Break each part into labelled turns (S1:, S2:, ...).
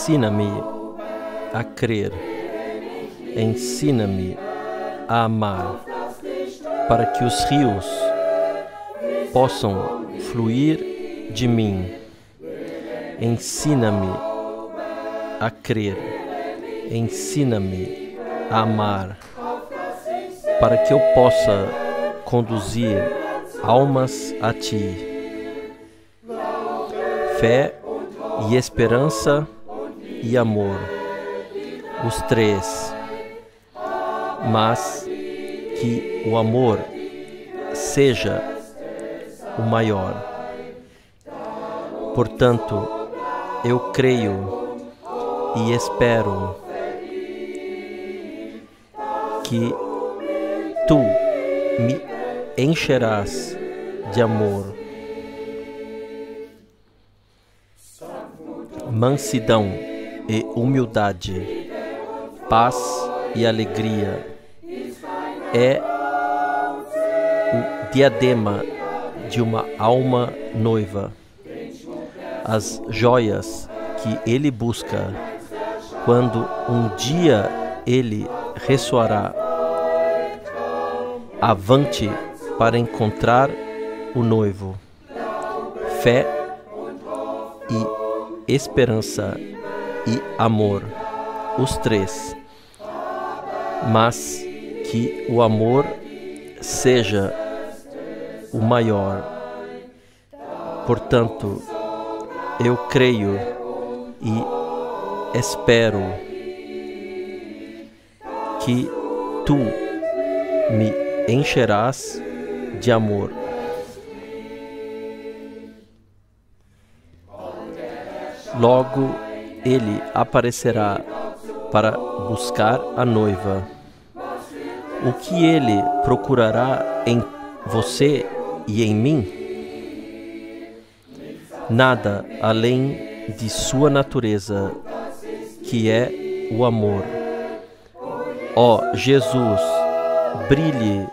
S1: ensina-me a crer, ensina-me a amar, para que os rios possam fluir de mim. Ensina-me a crer, ensina-me a amar, para que eu possa conduzir almas a Ti. Fé e esperança e amor, os três, mas que o amor seja o maior. Portanto, eu creio e espero que Tu me encherás de amor, mansidão e humildade, paz e alegria. É o diadema de uma alma noiva. As joias que ele busca quando um dia ele ressoará avante para encontrar o noivo. Fé e esperança e amor, os três, mas que o amor seja o maior. Portanto, eu creio e espero que Tu me encherás de amor. Logo ele aparecerá para buscar a noiva. O que ele procurará em você e em mim? Nada além de sua natureza, que é o amor. Ó Jesus, brilhe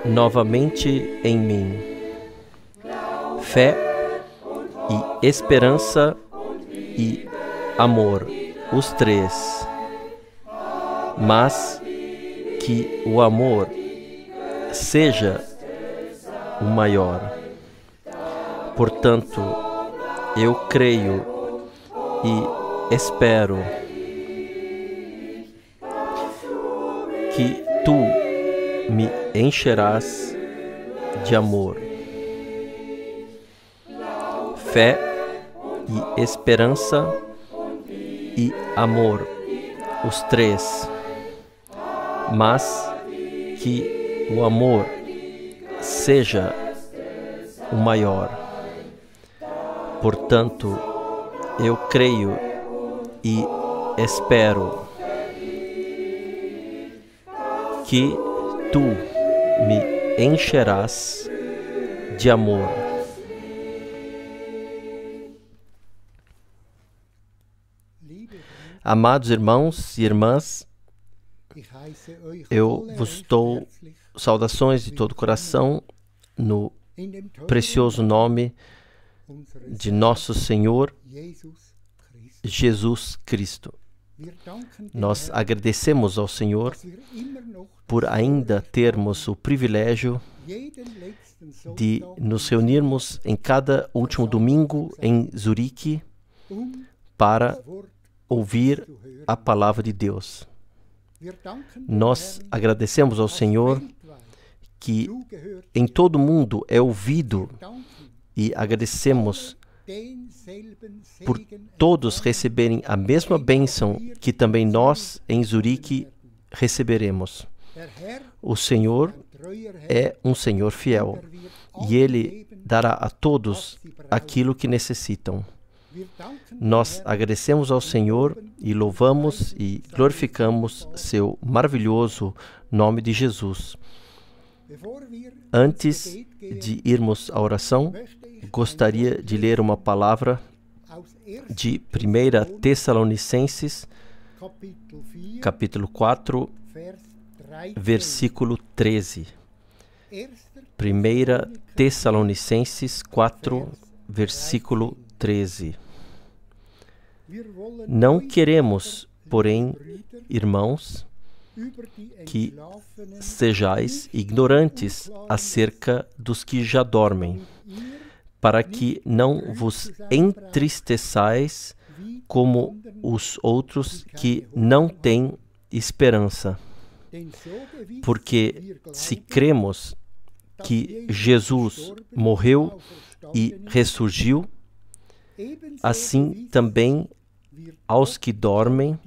S1: novamente em mim. Fé e esperança e amor, os três, mas que o amor seja o maior. Portanto, eu creio e espero que Tu me encherás de amor. Fé e esperança e amor, os três, mas que o amor seja o maior. Portanto, eu creio e espero que Tu me encherás de amor. Amados irmãos e irmãs, eu vos dou saudações de todo o coração no precioso nome de nosso Senhor Jesus Cristo. Nós agradecemos ao Senhor por ainda termos o privilégio de nos reunirmos em cada último domingo em Zurique para ouvir a palavra de Deus. Nós agradecemos ao Senhor que em todo o mundo é ouvido e agradecemos por todos receberem a mesma bênção que também nós em Zurique receberemos. O Senhor é um Senhor fiel e Ele dará a todos aquilo que necessitam. Nós agradecemos ao Senhor e louvamos e glorificamos seu maravilhoso nome de Jesus. Antes de irmos à oração, gostaria de ler uma palavra de 1 Tessalonicenses, capítulo 4, versículo 13. 1 Tessalonicenses 4, versículo 13. Não queremos, porém, irmãos, que sejais ignorantes acerca dos que já dormem, para que não vos entristeçais como os outros que não têm esperança. Porque se cremos que Jesus morreu e ressurgiu, assim também aos que dormem,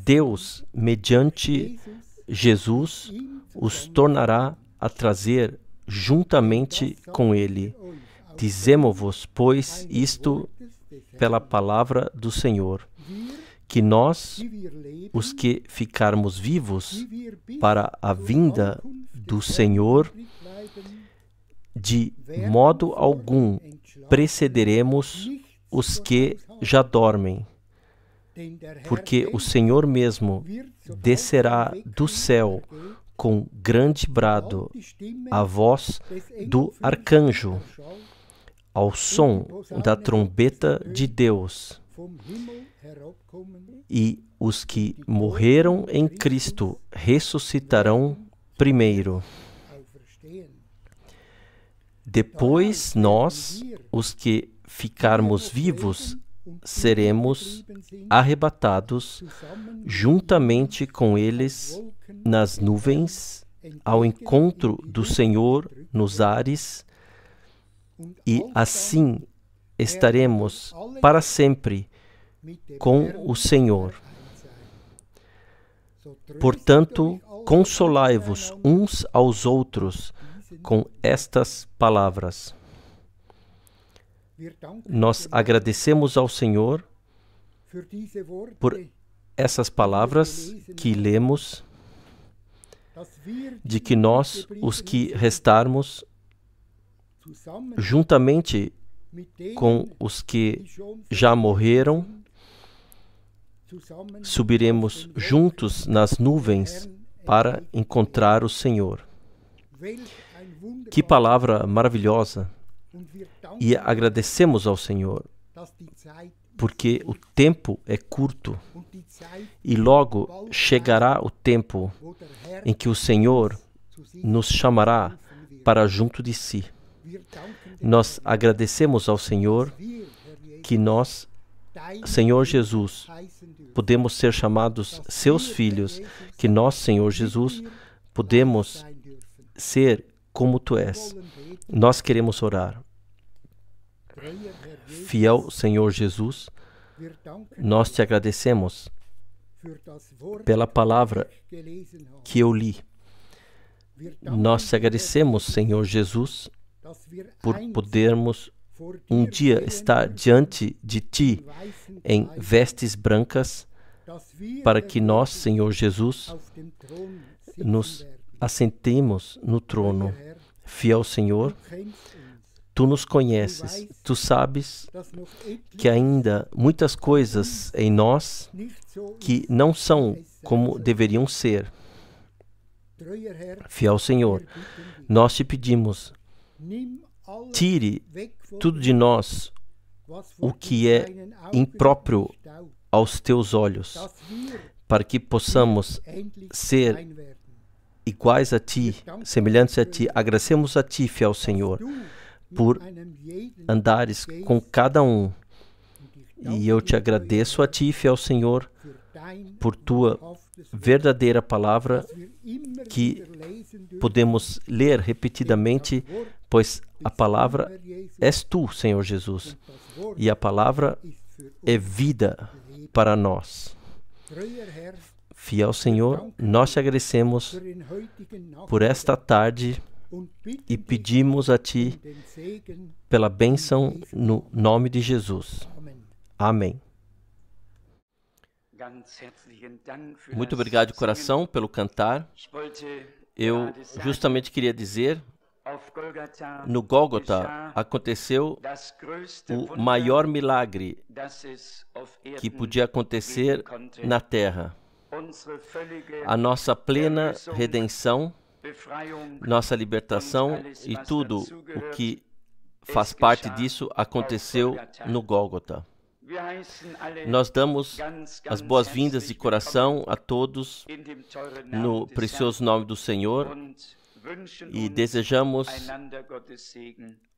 S1: Deus, mediante Jesus, os tornará a trazer juntamente com Ele. Dizemo-vos, pois, isto pela palavra do Senhor, que nós, os que ficarmos vivos para a vinda do Senhor, de modo algum precederemos os que já dormem, porque o Senhor mesmo descerá do céu com grande brado, a voz do arcanjo, ao som da trombeta de Deus. E os que morreram em Cristo ressuscitarão primeiro. Depois nós, os que ficarmos vivos, seremos arrebatados juntamente com eles nas nuvens, ao encontro do Senhor nos ares, e assim estaremos para sempre com o Senhor. Portanto, consolai-vos uns aos outros com estas palavras. Nós agradecemos ao Senhor por essas palavras que lemos, de que nós, os que restarmos, juntamente com os que já morreram, subiremos juntos nas nuvens para encontrar o Senhor. Que palavra maravilhosa! E agradecemos ao Senhor, porque o tempo é curto e logo chegará o tempo em que o Senhor nos chamará para junto de si. Nós agradecemos ao Senhor que nós, Senhor Jesus, podemos ser chamados seus filhos, que nós, Senhor Jesus, podemos ser como tu és. Nós queremos orar. Fiel Senhor Jesus, nós te agradecemos pela palavra que eu li. Nós te agradecemos, Senhor Jesus, por podermos um dia estar diante de ti em vestes brancas, para que nós, Senhor Jesus, nos assentemos no trono. Fiel Senhor, tu nos conheces, tu sabes que ainda muitas coisas em nós que não são como deveriam ser. Fiel Senhor, nós te pedimos, tire tudo de nós o que é impróprio aos teus olhos, para que possamos ser iguais a ti, semelhantes a ti. Agradecemos a ti, fiel Senhor, por andares com cada um. E eu te agradeço a ti, fiel Senhor, por tua verdadeira palavra que podemos ler repetidamente, pois a palavra és tu, Senhor Jesus, e a palavra é vida para nós. Fiel Senhor, nós te agradecemos por esta tarde e pedimos a ti pela bênção no nome de Jesus. Amém. Muito obrigado de coração pelo cantar. Eu justamente queria dizer, no Gólgota aconteceu o maior milagre que podia acontecer na terra. A nossa plena redenção, nossa libertação e tudo o que faz parte disso aconteceu no Gólgota. Nós damos as boas-vindas de coração a todos no precioso nome do Senhor e desejamos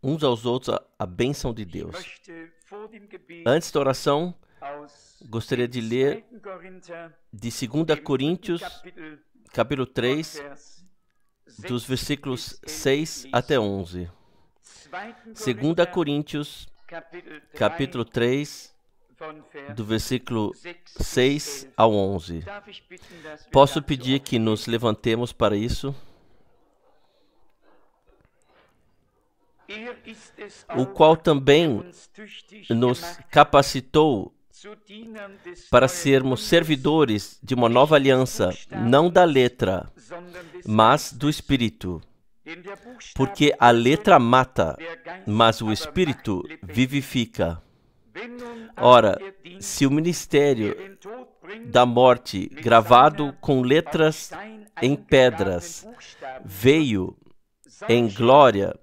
S1: uns aos outros a bênção de Deus. Antes da oração, gostaria de ler de 2 Coríntios, capítulo 3, dos versículos 6 até 11. 2 Coríntios, capítulo 3, do versículo 6 ao 11. Posso pedir que nos levantemos para isso? O qual também nos capacitou para sermos servidores de uma nova aliança, não da letra, mas do Espírito. Porque a letra mata, mas o Espírito vivifica. Ora, se o ministério da morte, gravado com letras em pedras, veio em glória,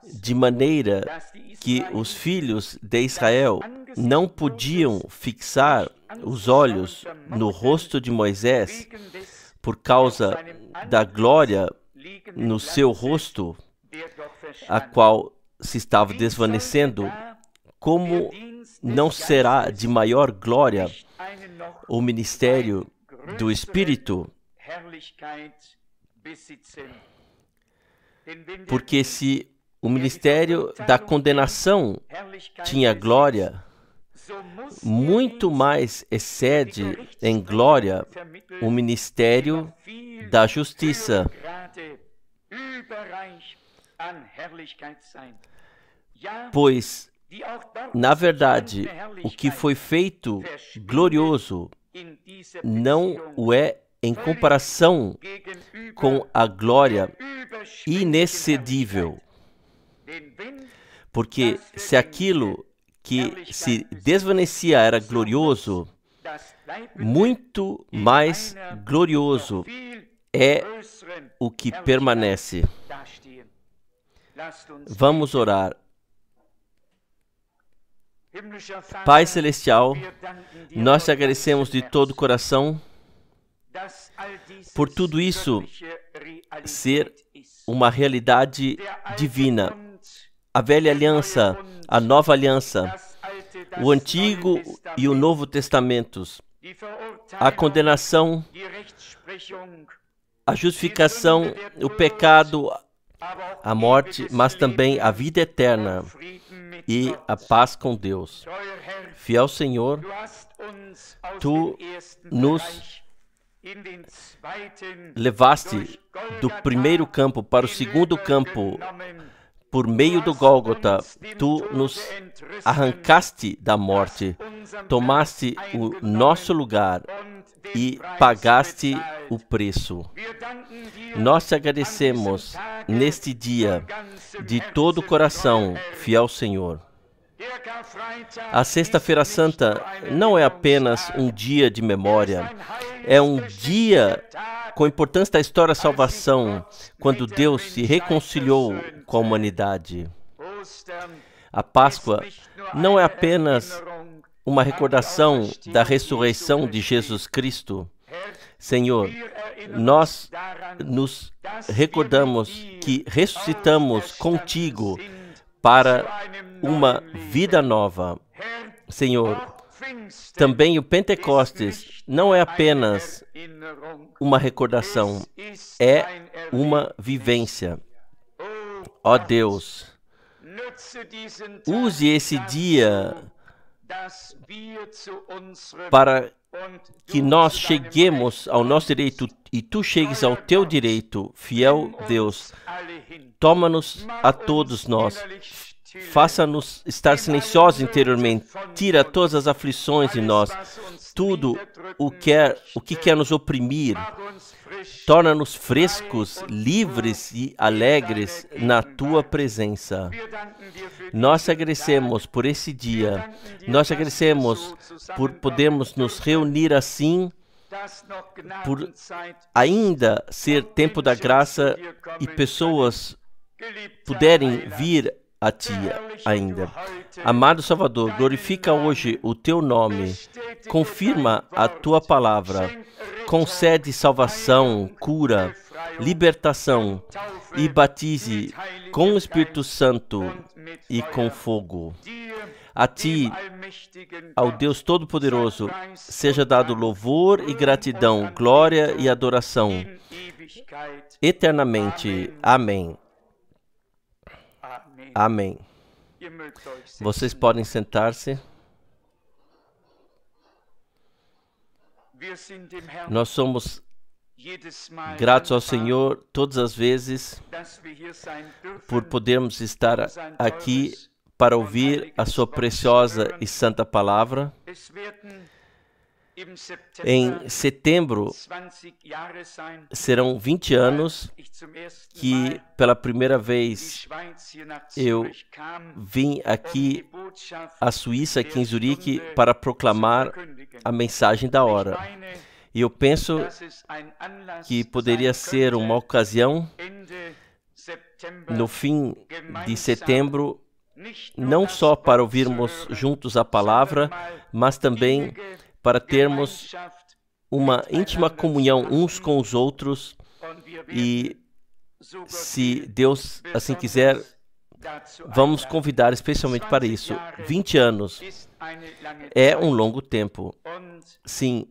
S1: de maneira que os filhos de Israel não podiam fixar os olhos no rosto de Moisés por causa da glória no seu rosto, a qual se estava desvanecendo, como não será de maior glória o ministério do Espírito? Porque se o ministério da condenação tinha glória, muito mais excede em glória o ministério da justiça. Pois, na verdade, o que foi feito glorioso não o é em comparação com a glória inexcedível. Porque se aquilo que se desvanecia era glorioso, muito mais glorioso é o que permanece. Vamos orar. Pai Celestial, nós te agradecemos de todo o coração por tudo isso ser uma realidade divina. A velha aliança, a nova aliança, o Antigo e o Novo Testamentos, a condenação, a justificação, o pecado, a morte, mas também a vida eterna e a paz com Deus. Fiel Senhor, Tu nos levaste do primeiro campo para o segundo campo por meio do Gólgota. Tu nos arrancaste da morte, tomaste o nosso lugar e pagaste o preço. Nós te agradecemos neste dia de todo o coração, fiel Senhor. A Sexta-feira Santa não é apenas um dia de memória, é um dia com a importância da história da salvação, quando Deus se reconciliou com a humanidade. A Páscoa não é apenas uma recordação da ressurreição de Jesus Cristo. Senhor, nós nos recordamos que ressuscitamos contigo para uma vida nova. Senhor, também o Pentecostes não é apenas uma recordação, é uma vivência. Ó Deus, use esse dia para que nós cheguemos ao nosso direito e tu chegues ao teu direito, fiel Deus. Toma-nos a todos nós, faça-nos estar silenciosos interiormente, tira todas as aflições de nós, tudo o que quer nos oprimir, torna-nos frescos, livres e alegres na tua presença. Nós te agradecemos por esse dia, nós te agradecemos por podermos nos reunir assim, por ainda ser tempo da graça e pessoas puderem vir a Ti ainda. Amado Salvador, glorifica hoje o Teu nome, confirma a Tua palavra, concede salvação, cura, libertação e batize com o Espírito Santo e com fogo. A Ti, ao Deus Todo-Poderoso, seja dado louvor e gratidão, glória e adoração, eternamente. Amém. Amém. Vocês podem sentar-se. Nós somos gratos ao Senhor todas as vezes por podermos estar aqui para ouvir a sua preciosa e santa palavra. Em setembro serão 20 anos que pela primeira vez eu vim aqui à Suíça, aqui em Zurique, para proclamar a mensagem da hora. E eu penso que poderia ser uma ocasião, no fim de setembro, não só para ouvirmos juntos a palavra, mas também para termos uma íntima comunhão uns com os outros e, se Deus assim quiser, vamos convidar especialmente para isso. 20 anos é um longo tempo. Sim,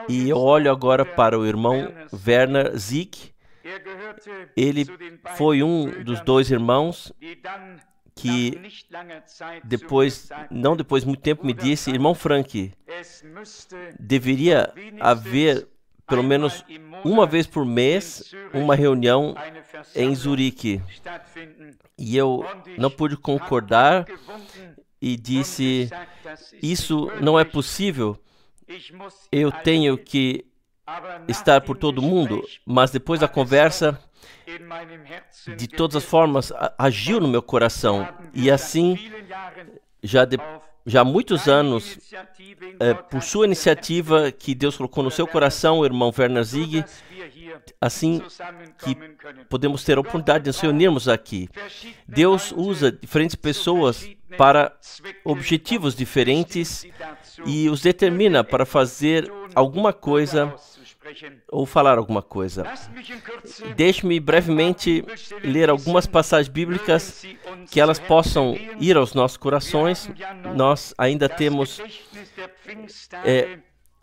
S1: e eu olho agora para o irmão Werner Zick. Ele foi um dos dois irmãos que não depois de muito tempo, me disse: irmão Frank, deveria haver pelo menos uma vez por mês uma reunião em Zurique. E eu não pude concordar e disse: isso não é possível, eu tenho que estar por todo mundo. Mas depois da conversa, de todas as formas, agiu no meu coração. E assim, já há muitos anos, por sua iniciativa que Deus colocou no seu coração, o irmão Werner Zick, assim que podemos ter a oportunidade de nos reunirmos aqui. Deus usa diferentes pessoas para objetivos diferentes e os determina para fazer alguma coisa ou falar alguma coisa. Deixe-me brevemente ler algumas passagens bíblicas que elas possam ir aos nossos corações. Nós ainda temos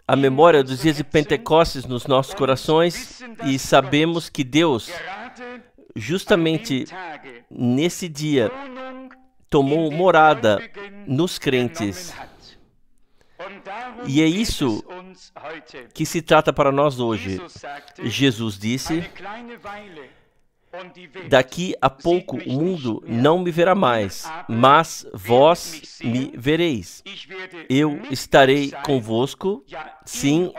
S1: a memória dos dias de Pentecostes nos nossos corações e sabemos que Deus, justamente nesse dia, tomou morada nos crentes. E é isso que se trata para nós hoje. Jesus disse: daqui a pouco o mundo não me verá mais, mas vós me vereis. Eu estarei convosco, sim,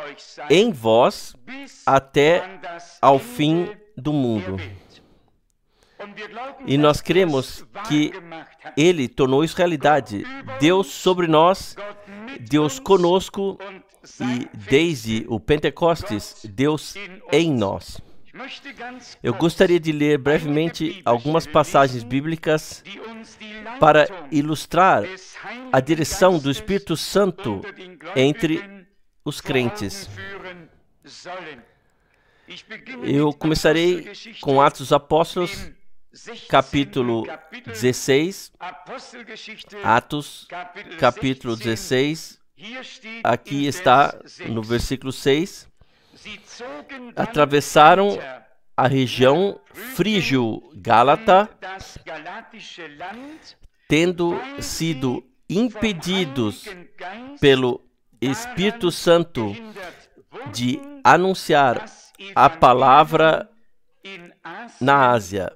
S1: em vós, até ao fim do mundo. E nós cremos que Ele tornou isso realidade. Deus sobre nós, Deus conosco e desde o Pentecostes, Deus em nós. Eu gostaria de ler brevemente algumas passagens bíblicas para ilustrar a direção do Espírito Santo entre os crentes. Eu começarei com Atos dos Apóstolos, capítulo 16, Atos, capítulo 16, aqui está no versículo 6, atravessaram a região frígio-gálata, tendo sido impedidos pelo Espírito Santo de anunciar a palavra na Ásia.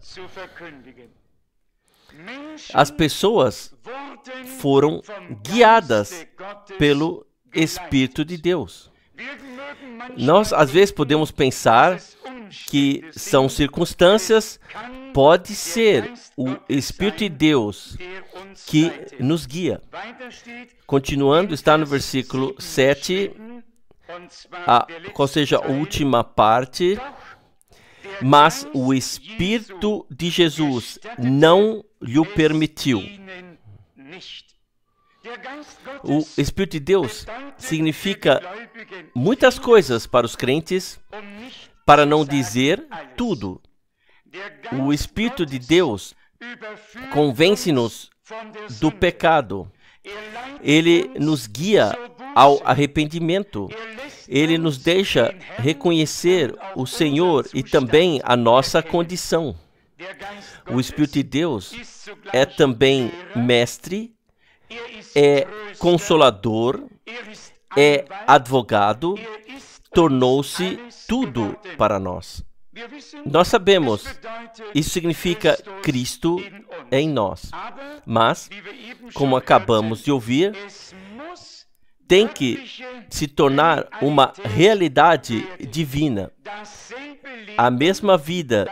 S1: As pessoas foram guiadas pelo Espírito de Deus. Nós, às vezes, podemos pensar que são circunstâncias, pode ser o Espírito de Deus que nos guia. Continuando, está no versículo 7, qual seja a última parte. mas o Espírito de Jesus não lhe permitiu. O Espírito de Deus significa muitas coisas para os crentes, para não dizer tudo. O Espírito de Deus convence-nos do pecado. Ele nos guia ao arrependimento. Ele nos deixa reconhecer o Senhor e também a nossa condição. O Espírito de Deus é também mestre, é consolador, é advogado, tornou-se tudo para nós. Nós sabemos, isso significa Cristo em nós. Mas, como acabamos de ouvir, tem que se tornar uma realidade divina. A mesma vida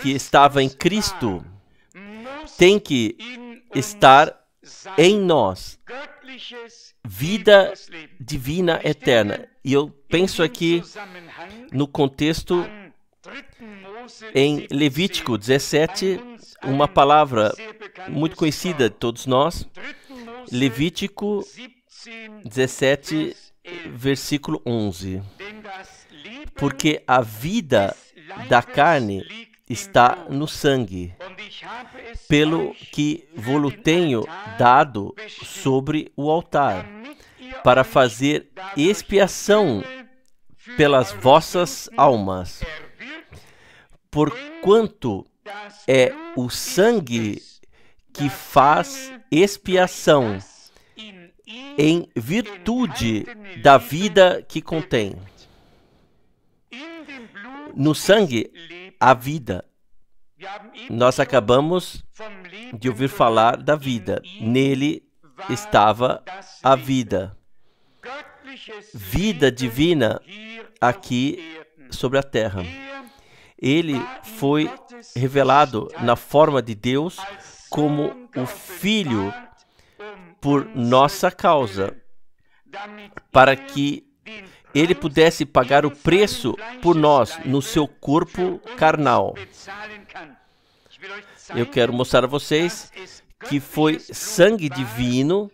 S1: que estava em Cristo tem que estar em nós. Vida divina eterna. E eu penso aqui no contexto em Levítico 17, uma palavra muito conhecida de todos nós. Levítico 17, versículo 11. Porque a vida da carne está no sangue, pelo que vos tenho dado sobre o altar, para fazer expiação pelas vossas almas. Porquanto é o sangue que faz expiação em virtude da vida que contém. No sangue, a vida. Nós acabamos de ouvir falar da vida. Nele estava a vida. Vida divina aqui sobre a terra. Ele foi revelado na forma de Deus como o Filho por nossa causa, para que ele pudesse pagar o preço por nós no seu corpo carnal. Eu quero mostrar a vocês que foi sangue divino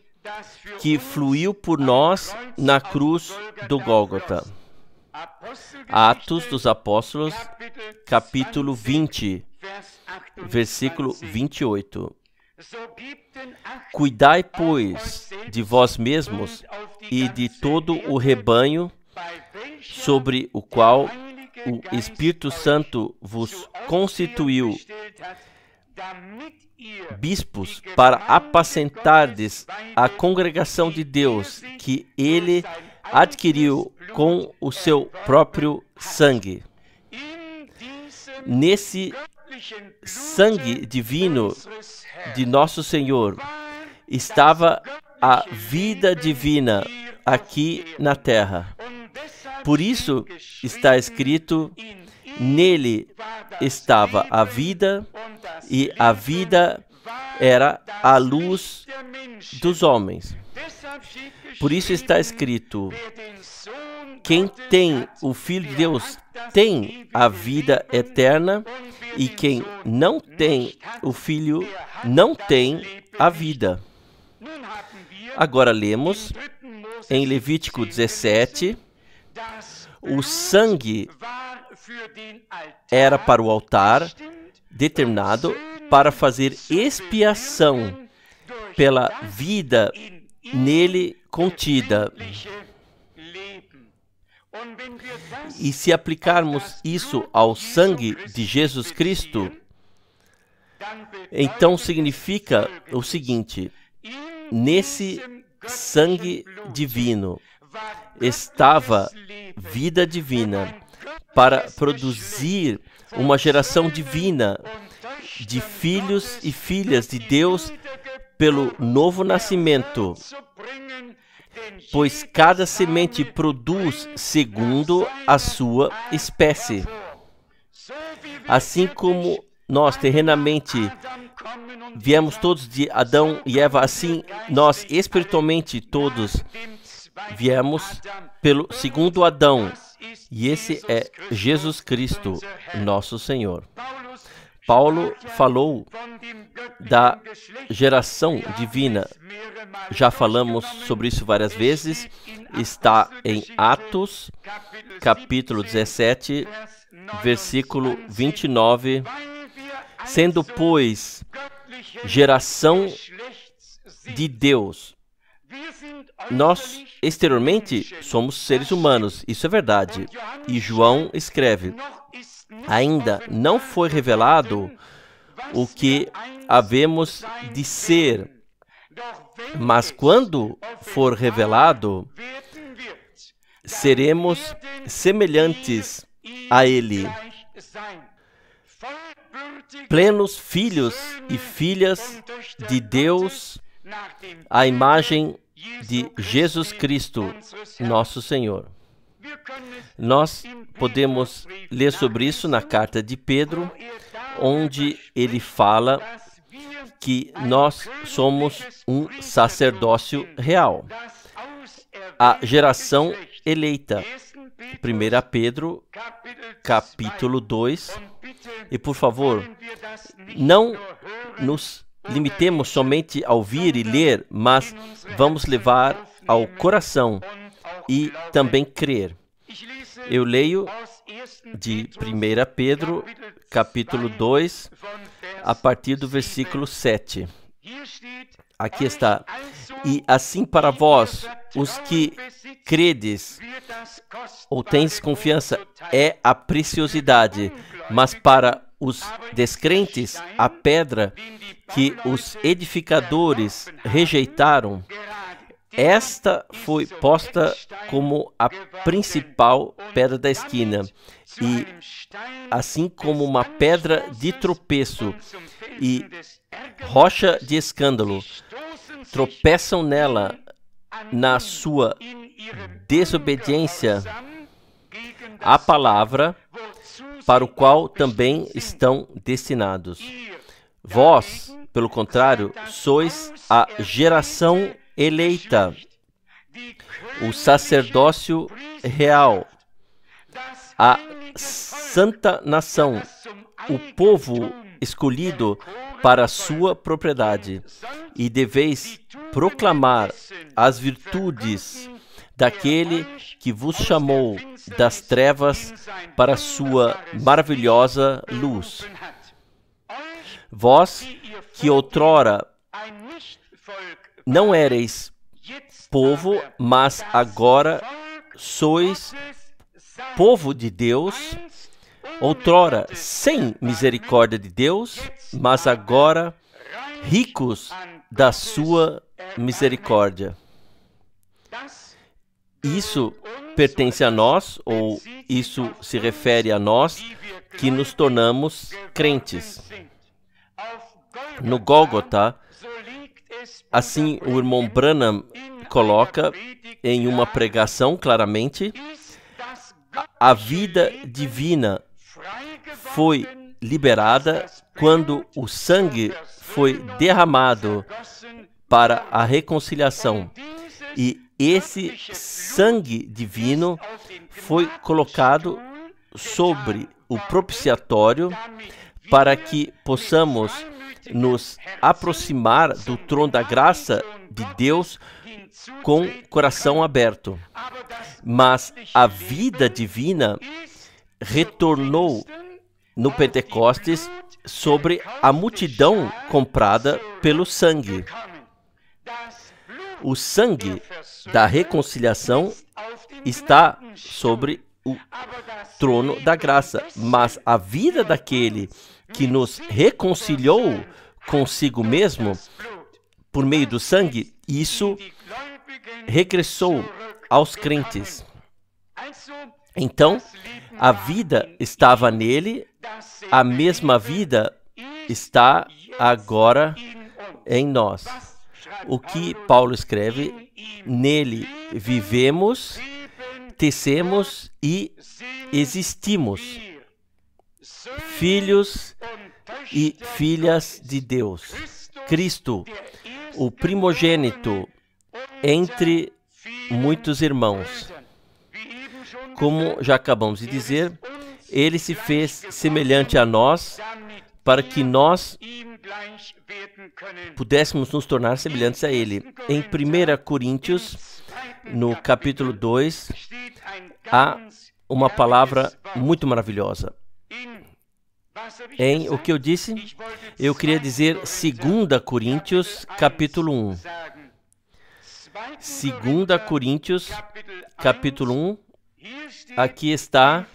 S1: que fluiu por nós na cruz do Gólgota. Atos dos Apóstolos, capítulo 20, versículo 28. Cuidai, pois, de vós mesmos e de todo o rebanho sobre o qual o Espírito Santo vos constituiu bispos para apacentardes a congregação de Deus, que ele adquiriu com o seu próprio sangue. Nesse sangue divino de nosso Senhor estava a vida divina aqui na terra. Por isso está escrito: nele estava a vida, e a vida era a luz dos homens. Por isso está escrito: quem tem o Filho de Deus tem a vida eterna, e quem não tem o Filho não tem a vida. Agora lemos em Levítico 17, o sangue era para o altar, determinado para fazer expiação pela vida nele contida. E se aplicarmos isso ao sangue de Jesus Cristo, então significa o seguinte: nesse sangue divino estava vida divina para produzir uma geração divina de filhos e filhas de Deus pelo novo nascimento, pois cada semente produz segundo a sua espécie. Assim como nós terrenamente viemos todos de Adão e Eva, assim nós espiritualmente todos viemos pelo segundo Adão, E esse é Jesus Cristo, nosso Senhor. Paulo falou da geração divina. Já falamos sobre isso várias vezes. Está em Atos, capítulo 17, versículo 29. Sendo, pois, geração de Deus. Nós, exteriormente, somos seres humanos, isso é verdade. E João escreve: ainda não foi revelado o que havemos de ser, mas quando for revelado, seremos semelhantes a Ele, plenos filhos e filhas de Deus, à imagem de Jesus Cristo, nosso Senhor. Nós podemos ler sobre isso na carta de Pedro, onde ele fala que nós somos um sacerdócio real, a geração eleita. 1 Pedro, capítulo 2. E, por favor, não nos limitemos somente a ouvir e ler, mas vamos levar ao coração e também crer. Eu leio de 1 Pedro, capítulo 2, a partir do versículo 7. Aqui está: e assim para vós, os que credes ou tens confiança, é a preciosidade, mas para os descrentes, a pedra que os edificadores rejeitaram, esta foi posta como a principal pedra da esquina, e assim como uma pedra de tropeço e rocha de escândalo, tropeçam nela na sua desobediência à palavra, para o qual também estão destinados. Vós, pelo contrário, sois a geração eleita, o sacerdócio real, a santa nação, o povo escolhido para a sua propriedade, e deveis proclamar as virtudes daquele que vos chamou das trevas para a sua maravilhosa luz. Vós, que outrora não éreis povo, mas agora sois povo de Deus, outrora sem misericórdia de Deus, mas agora ricos da sua misericórdia. Isso pertence a nós, ou isso se refere a nós, que nos tornamos crentes. No Gólgota, assim o irmão Branham coloca em uma pregação claramente, a vida divina foi liberada quando o sangue foi derramado para a reconciliação. E esse sangue divino foi colocado sobre o propiciatório para que possamos nos aproximar do trono da graça de Deus com coração aberto. Mas a vida divina retornou no Pentecostes sobre a multidão comprada pelo sangue. O sangue da reconciliação está sobre o trono da graça, mas a vida daquele que nos reconciliou consigo mesmo por meio do sangue, isso regressou aos crentes. Então, a vida estava nele, a mesma vida está agora em nós. O que Paulo escreve: nele vivemos, tecemos e existimos, filhos e filhas de Deus. Cristo, o primogênito entre muitos irmãos. como já acabamos de dizer, ele se fez semelhante a nós para que nós pudéssemos nos tornar semelhantes a ele. Em 1 Coríntios, no capítulo 2, há uma palavra muito maravilhosa. Em o que eu disse, eu queria dizer 2 Coríntios, capítulo 1. 2 Coríntios, capítulo 1, aqui está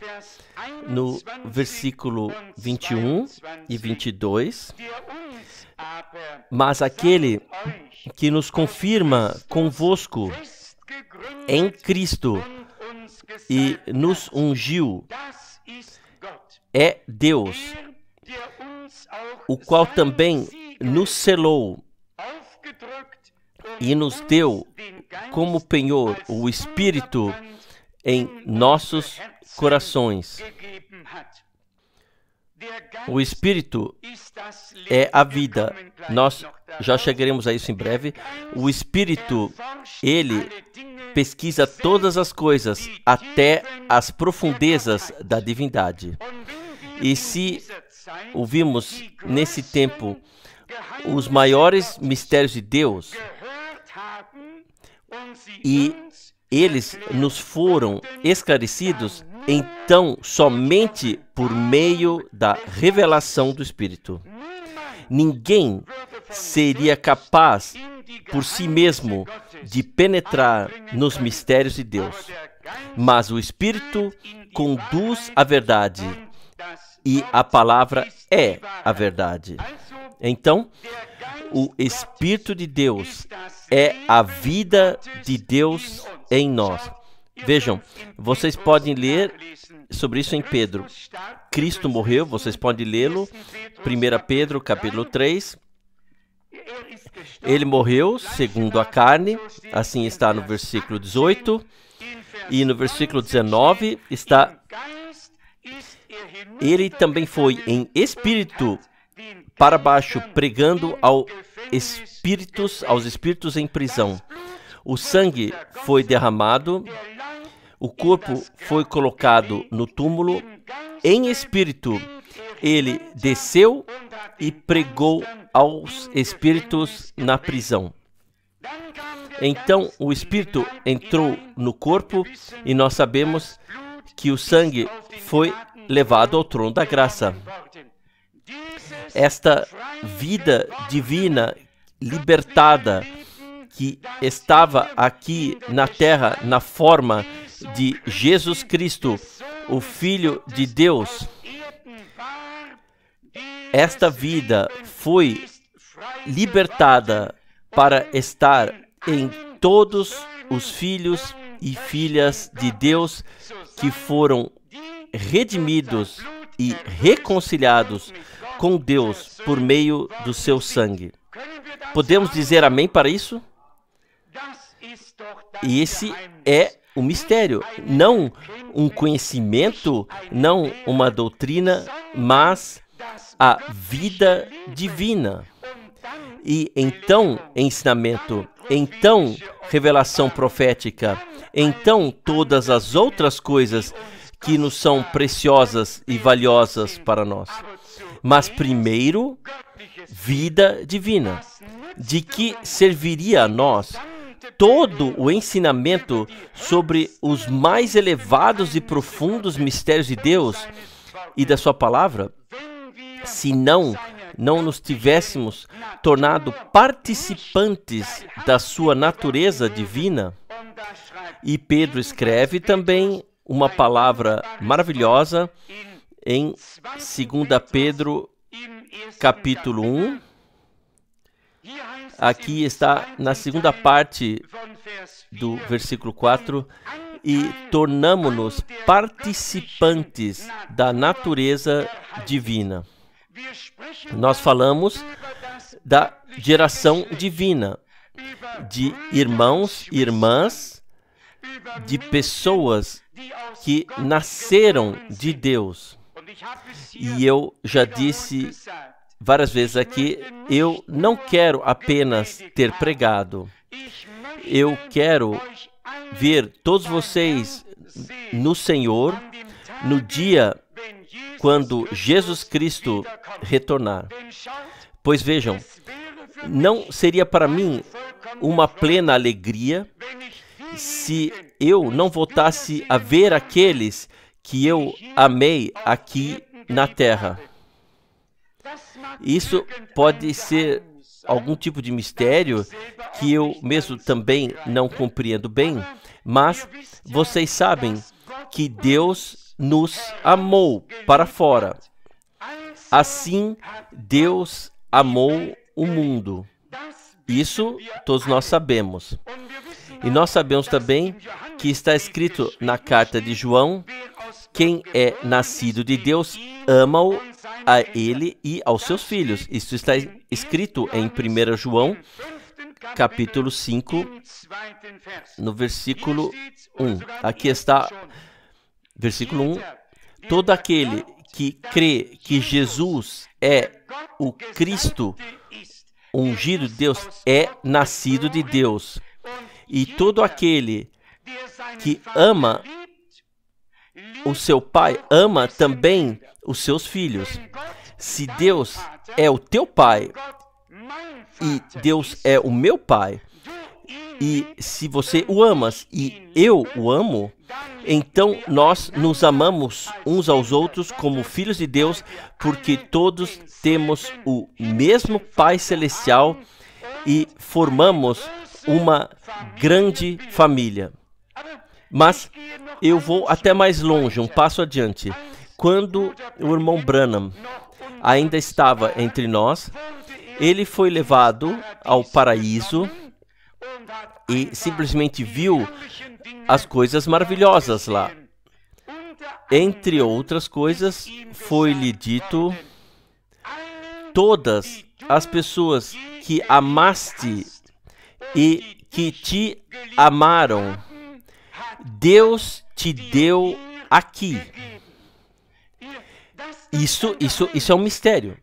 S1: no versículo 21 e 22. Mas aquele que nos confirma convosco em Cristo e nos ungiu é Deus, o qual também nos selou e nos deu como penhor o Espírito em nossos corações. O Espírito é a vida. Nós já chegaremos a isso em breve. O Espírito, ele pesquisa todas as coisas, até as profundezas da divindade. E se ouvimos nesse tempo os maiores mistérios de Deus, e eles nos foram esclarecidos, então somente por meio da revelação do Espírito. Ninguém seria capaz por si mesmo de penetrar nos mistérios de Deus, mas o Espírito conduz a verdade e a palavra é a verdade. Então, o Espírito de Deus é a vida de Deus em nós. Vejam, vocês podem ler sobre isso em Pedro. Cristo morreu, vocês podem lê-lo, 1 Pedro, capítulo 3. Ele morreu segundo a carne, assim está no versículo 18. E no versículo 19 está: ele também foi em espírito para baixo, pregando aos espíritos em prisão. O sangue foi derramado, o corpo foi colocado no túmulo. Em espírito, ele desceu e pregou aos espíritos na prisão. Então, o espírito entrou no corpo e nós sabemos que o sangue foi levado ao trono da graça. Esta vida divina libertada que estava aqui na terra na forma de Jesus Cristo, o Filho de Deus, esta vida foi libertada para estar em todos os filhos e filhas de Deus que foram redimidos e reconciliados com Deus por meio do seu sangue. Podemos dizer amém para isso? E esse é o mistério, não um conhecimento, não uma doutrina, mas a vida divina. E então ensinamento, então revelação profética, então todas as outras coisas que nos são preciosas e valiosas para nós. Mas primeiro, vida divina. De que serviria a nós todo o ensinamento sobre os mais elevados e profundos mistérios de Deus e da sua palavra, se não nos tivéssemos tornado participantes da sua natureza divina? E Pedro escreve também uma palavra maravilhosa em 2 Pedro, capítulo 1. Aqui está na segunda parte do versículo 4. E tornamo-nos participantes da natureza divina. Nós falamos da geração divina, de irmãos e irmãs, de pessoas que nasceram de Deus. E eu já disse várias vezes aqui, eu não quero apenas ter pregado. Eu quero ver todos vocês no Senhor, no dia quando Jesus Cristo retornar. Pois vejam, não seria para mim uma plena alegria se eu não voltasse a ver aqueles que eu amei aqui na terra. Isso pode ser algum tipo de mistério que eu mesmo também não compreendo bem, mas vocês sabem que Deus nos amou para fora. Assim, Deus amou o mundo. Isso todos nós sabemos. E nós sabemos também que está escrito na carta de João: quem é nascido de Deus ama-o a ele e aos seus filhos. Isso está escrito em 1 João, capítulo 5, no versículo 1. Aqui está, versículo 1. Todo aquele que crê que Jesus é o Cristo, ungido de Deus, é nascido de Deus. E todo aquele que ama o seu pai, ama também os seus filhos. Se Deus é o teu pai e Deus é o meu pai, e se você o amas e eu o amo, então nós nos amamos uns aos outros como filhos de Deus, porque todos temos o mesmo Pai Celestial e formamos uma grande família. Mas eu vou até mais longe, um passo adiante. Quando o irmão Branham ainda estava entre nós, ele foi levado ao paraíso e simplesmente viu as coisas maravilhosas lá. Entre outras coisas, foi-lhe dito: todas as pessoas que amaste e que te amaram, Deus te deu aqui. Isso é um mistério.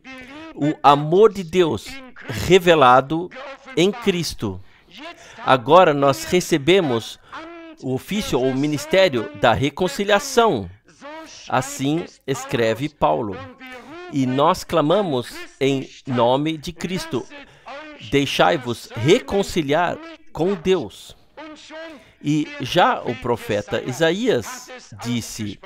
S1: O amor de Deus revelado em Cristo. Agora nós recebemos o ofício ou o ministério da reconciliação. Assim escreve Paulo. E nós clamamos em nome de Cristo: deixai-vos reconciliar com Deus. E já o profeta Isaías disse: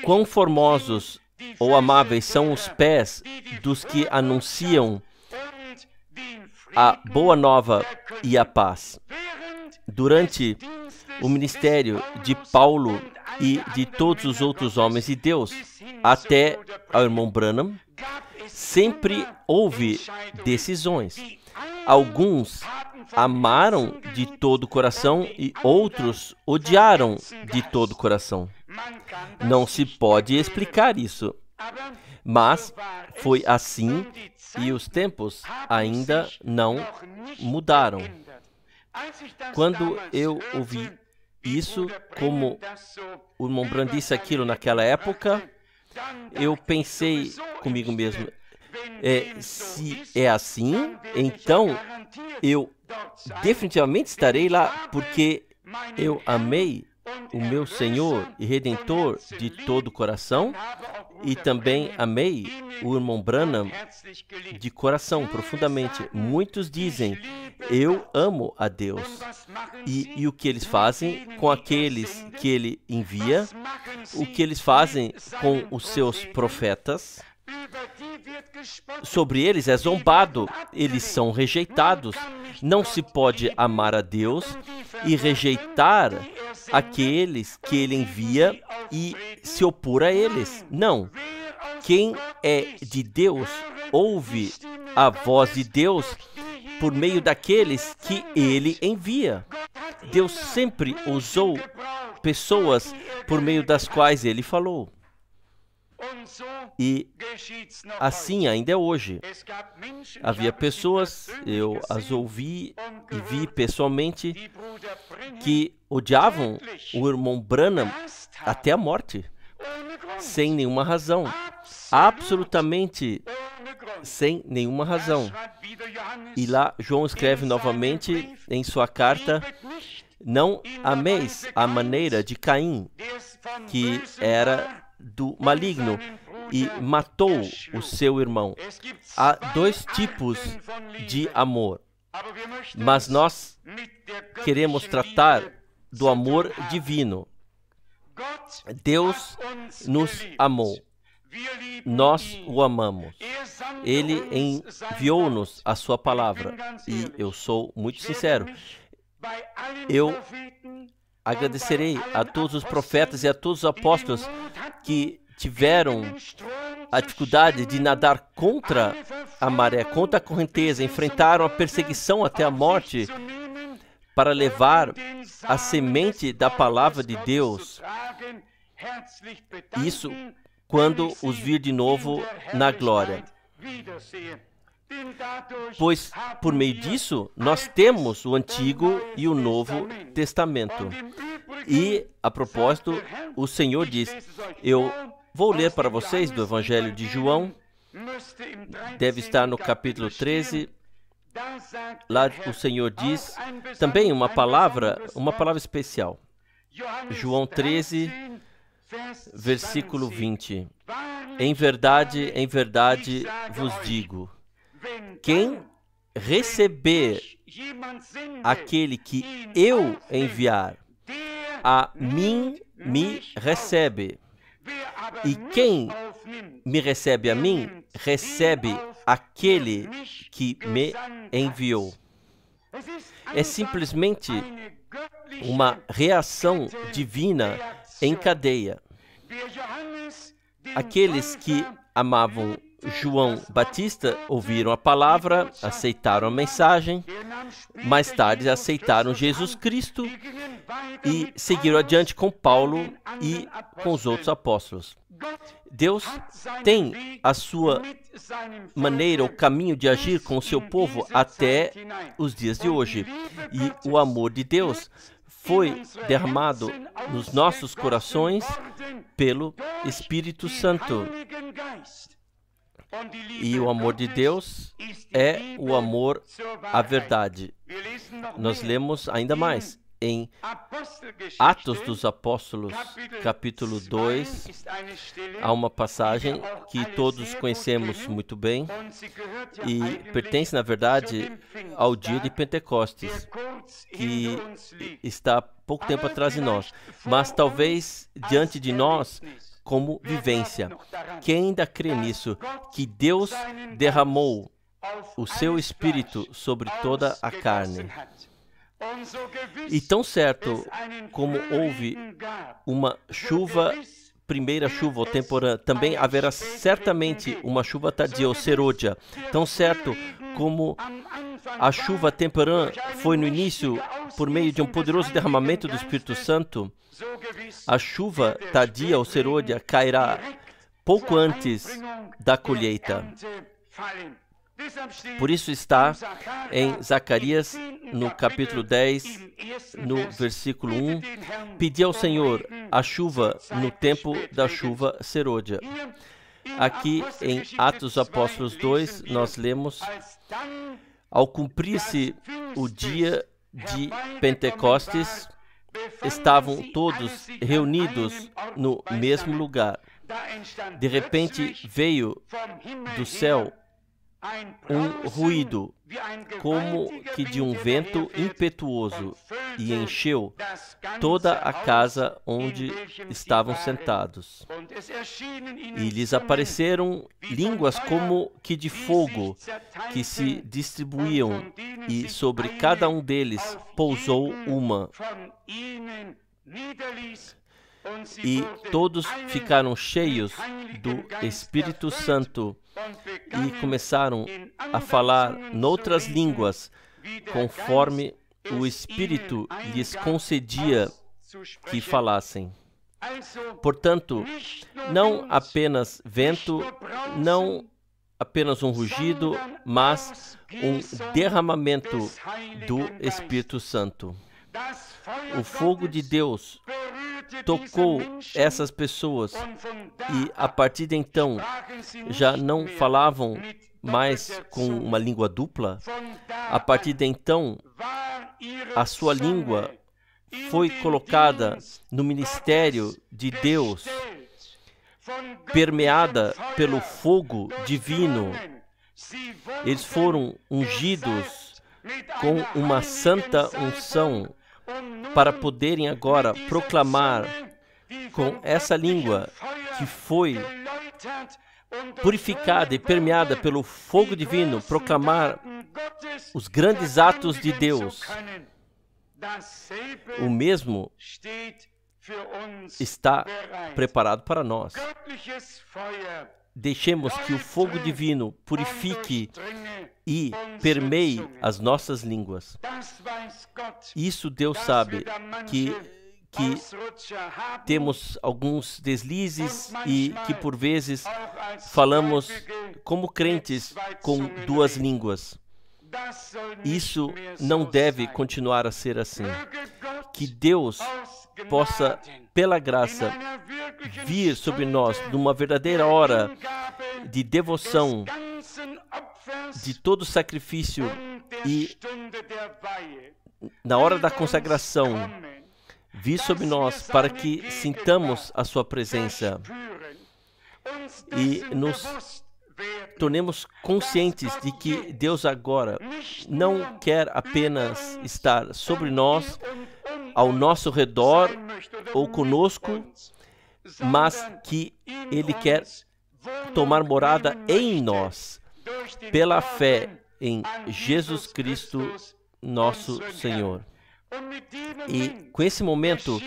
S1: quão formosos ou amáveis são os pés dos que anunciam a boa nova e a paz. Durante o ministério de Paulo e de todos os outros homens de Deus, até ao irmão Branham, sempre houve decisões. Alguns amaram de todo o coração e outros odiaram de todo o coração. Não se pode explicar isso, mas foi assim e os tempos ainda não mudaram. Quando eu ouvi isso, como o irmão Branham disse aquilo naquela época, eu pensei comigo mesmo: se é assim, então eu definitivamente estarei lá, porque eu amei o meu Senhor e Redentor de todo o coração e também amei o irmão Branham de coração, profundamente. Muitos dizem: eu amo a Deus. E o que eles fazem com aqueles que ele envia? O que eles fazem com os seus profetas? Sobre eles é zombado, eles são rejeitados. Não se pode amar a Deus e rejeitar aqueles que ele envia e se opor a eles. Não. Quem é de Deus ouve a voz de Deus por meio daqueles que ele envia. Deus sempre usou pessoas por meio das quais ele falou. E assim ainda é hoje. Havia pessoas, eu as ouvi e vi pessoalmente, que odiavam o irmão Branham até a morte, sem nenhuma razão. Absolutamente sem nenhuma razão. E lá João escreve novamente em sua carta, Não ameis a maneira de Caim, que era do maligno e matou o seu irmão. Há dois tipos de amor, mas nós queremos tratar do amor divino. Deus nos amou. Nós o amamos. Ele enviou-nos a sua palavra. E eu sou muito sincero. Eu agradecerei a todos os profetas e a todos os apóstolos que tiveram a dificuldade de nadar contra a maré, contra a correnteza, enfrentaram a perseguição até a morte para levar a semente da palavra de Deus. Isso quando os vir de novo na glória. Pois, por meio disso, nós temos o Antigo e o Novo Testamento. E, a propósito, o Senhor diz, eu vou ler para vocês do Evangelho de João, deve estar no capítulo 13, lá o Senhor diz, também uma palavra especial. João 13, versículo 20. Em verdade vos digo, quem receber aquele que eu enviar, a mim me recebe. E quem me recebe a mim, recebe aquele que me enviou. É simplesmente uma reação divina em cadeia. Aqueles que amavam João Batista ouviram a palavra, aceitaram a mensagem, mais tarde aceitaram Jesus Cristo e seguiram adiante com Paulo e com os outros apóstolos. Deus tem a sua maneira, o caminho de agir com o seu povo até os dias de hoje. E o amor de Deus foi derramado nos nossos corações pelo Espírito Santo. E o amor de Deus é o amor à verdade. Nós lemos ainda mais em Atos dos Apóstolos, capítulo 2, há uma passagem que todos conhecemos muito bem e pertence, na verdade, ao dia de Pentecostes, que está pouco tempo atrás de nós, mas talvez diante de nós como vivência. Quem ainda crê nisso, que Deus derramou o seu Espírito sobre toda a carne. E tão certo como houve uma chuva, primeira chuva ou temporã, também haverá certamente uma chuva tardia ou serôdia. Tão certo como a chuva temporã foi no início por meio de um poderoso derramamento do Espírito Santo, a chuva tardia ou serôdia cairá pouco antes da colheita. Por isso está em Zacarias, no capítulo 10, no versículo 1, pedi ao Senhor a chuva no tempo da chuva serôdia. Aqui em Atos dos Apóstolos 2, nós lemos, ao cumprir-se o dia de Pentecostes, estavam todos reunidos no mesmo lugar. De repente veio do céu um ruído, como que de um vento impetuoso, e encheu toda a casa onde estavam sentados. E lhes apareceram línguas como que de fogo, que se distribuíam, e sobre cada um deles pousou uma. E todos ficaram cheios do Espírito Santo e começaram a falar noutras línguas, conforme o Espírito lhes concedia que falassem. Portanto, não apenas vento, não apenas um rugido, mas um derramamento do Espírito Santo. O fogo de Deus tocou essas pessoas e, a partir de então, já não falavam mais com uma língua dupla. A partir de então, a sua língua foi colocada no ministério de Deus, permeada pelo fogo divino. Eles foram ungidos com uma santa unção para poderem agora proclamar com essa língua que foi purificada e permeada pelo fogo divino, proclamar os grandes atos de Deus. O mesmo está preparado para nós. Deixemos que o fogo divino purifique e permeie as nossas línguas. Isso Deus sabe, que temos alguns deslizes e que por vezes falamos como crentes com duas línguas. Isso não deve continuar a ser assim. Que Deus possa, pela graça, vir sobre nós numa verdadeira hora de devoção, de todo sacrifício e na hora da consagração, vir sobre nós para que sintamos a sua presença e nos tornemos conscientes de que Deus agora não quer apenas estar sobre nós, ao nosso redor ou conosco, mas que Ele quer tomar morada em nós, pela fé em Jesus Cristo, nosso Senhor. E com esse momento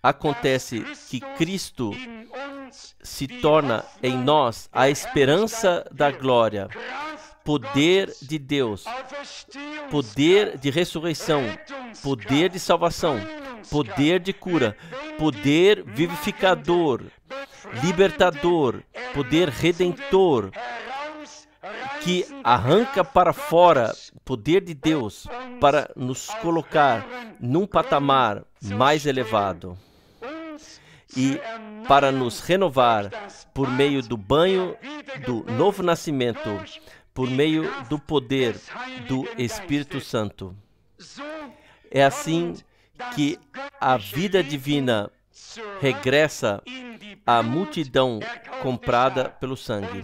S1: acontece que Cristo se torna em nós a esperança da glória, poder de Deus, poder de ressurreição, poder de salvação, poder de cura, poder vivificador, libertador, poder redentor, que arranca para fora poder de Deus para nos colocar num patamar mais elevado e para nos renovar por meio do banho do novo nascimento, por meio do poder do Espírito Santo. É assim que a vida divina regressa à multidão comprada pelo sangue.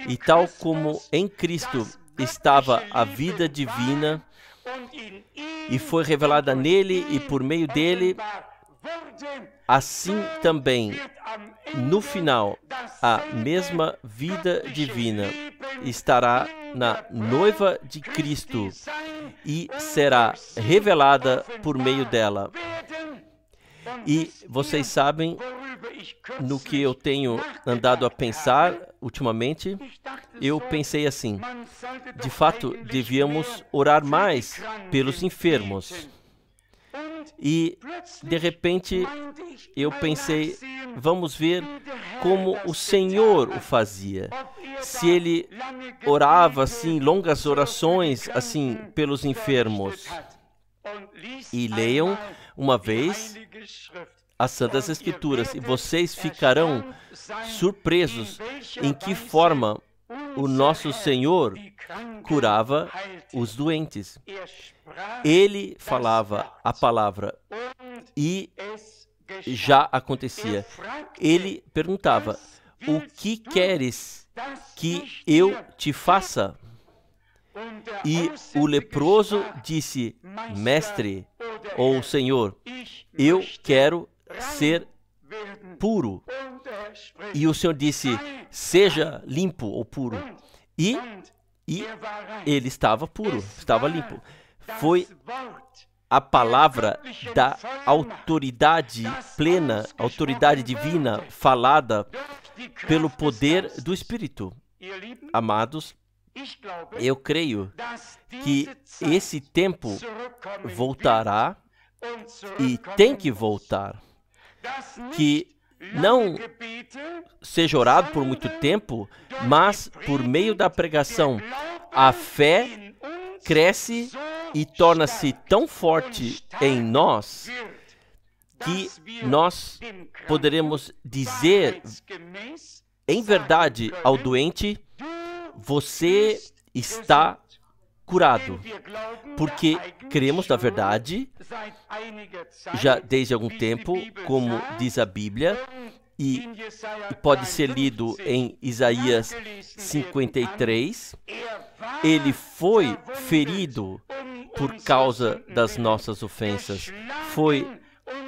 S1: E tal como em Cristo estava a vida divina e foi revelada nele e por meio dele, assim também, no final, a mesma vida divina estará na noiva de Cristo e será revelada por meio dela. E vocês sabem no que eu tenho andado a pensar ultimamente? Eu pensei assim: de fato, devíamos orar mais pelos enfermos. E, de repente, eu pensei, vamos ver como o Senhor o fazia. Se ele orava assim, longas orações assim pelos enfermos. E leiam uma vez as Santas Escrituras e vocês ficarão surpresos em que forma o nosso Senhor curava os doentes. Ele falava a palavra e já acontecia. Ele perguntava: o que queres que eu te faça? E o leproso disse: Mestre, ou Senhor, eu quero ser puro. E o Senhor disse: seja limpo ou puro. E ele estava puro, estava limpo. Foi a palavra da autoridade plena, autoridade divina, falada pelo poder do Espírito. Amados, eu creio que esse tempo voltará e tem que voltar. Que não seja orado por muito tempo, mas por meio da pregação, a fé cresce e torna-se tão forte em nós que nós poderemos dizer em verdade ao doente: você está curado, porque cremos na verdade, já desde algum tempo, como diz a Bíblia, e pode ser lido em Isaías 53, ele foi ferido por causa das nossas ofensas, foi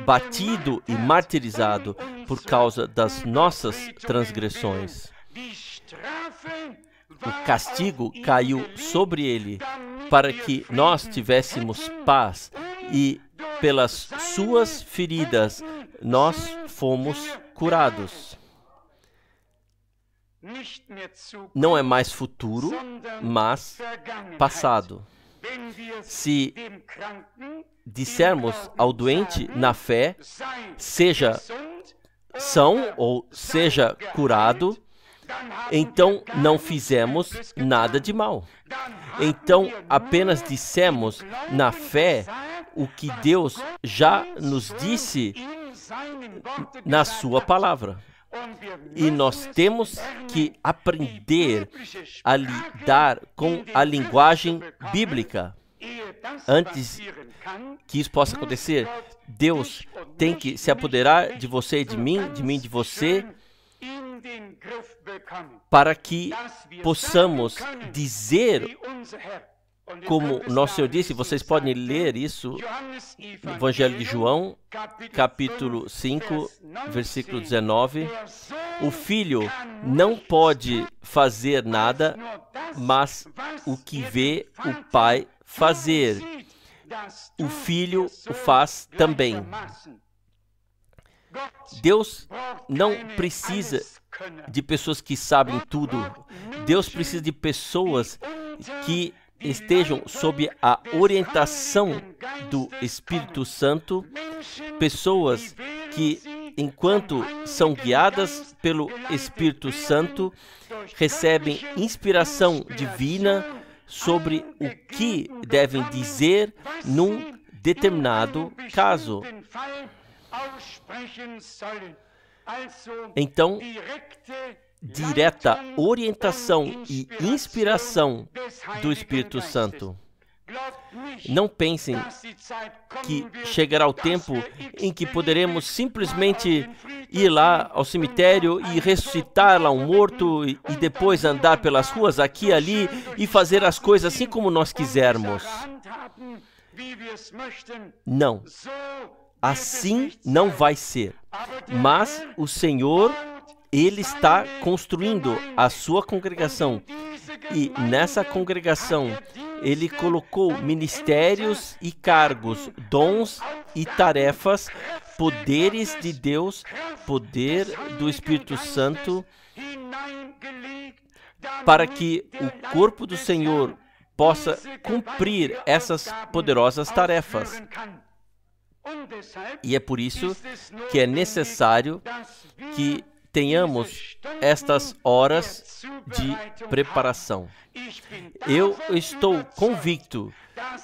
S1: batido e martirizado por causa das nossas transgressões. O castigo caiu sobre ele para que nós tivéssemos paz, e pelas suas feridas nós fomos curados. Não é mais futuro, mas passado. Se dissermos ao doente na fé, seja são ou seja curado, então não fizemos nada de mal. Então apenas dissemos na fé o que Deus já nos disse na sua palavra. E nós temos que aprender a lidar com a linguagem bíblica. Antes que isso possa acontecer, Deus tem que se apoderar de você e de mim de você, para que possamos dizer, como nosso Senhor disse. Vocês podem ler isso no Evangelho de João, capítulo 5, versículo 19. O Filho não pode fazer nada, mas o que vê o Pai fazer, o Filho o faz também. Deus não precisa de pessoas que sabem tudo. Deus precisa de pessoas que estejam sob a orientação do Espírito Santo, pessoas que, enquanto são guiadas pelo Espírito Santo, recebem inspiração divina sobre o que devem dizer num determinado caso. Então, direta orientação e inspiração do Espírito Santo. Não pensem que chegará o tempo em que poderemos simplesmente ir lá ao cemitério e ressuscitar lá um morto e depois andar pelas ruas aqui e ali e fazer as coisas assim como nós quisermos. Não. Assim não vai ser. Mas o Senhor, Ele está construindo a sua congregação. E nessa congregação, Ele colocou ministérios e cargos, dons e tarefas, poderes de Deus, poder do Espírito Santo, para que o corpo do Senhor possa cumprir essas poderosas tarefas. E é por isso que é necessário que tenhamos estas horas de preparação. Eu estou convicto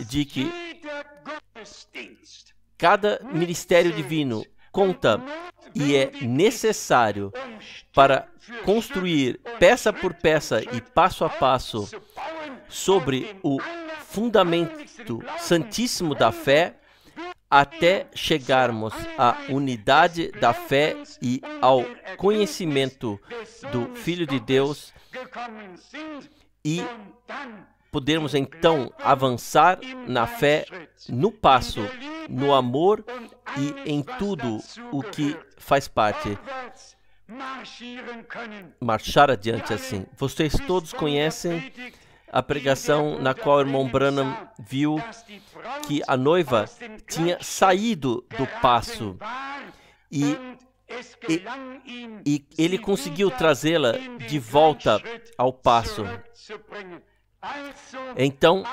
S1: de que cada ministério divino conta e é necessário para construir peça por peça e passo a passo sobre o fundamento santíssimo da fé, até chegarmos à unidade da fé e ao conhecimento do Filho de Deus, e podermos então avançar na fé, no passo, no amor e em tudo o que faz parte. Marchar adiante assim. Vocês todos conhecem a pregação na qual o irmão Branham viu que a noiva tinha saído do passo e ele conseguiu trazê-la de volta ao passo. Então,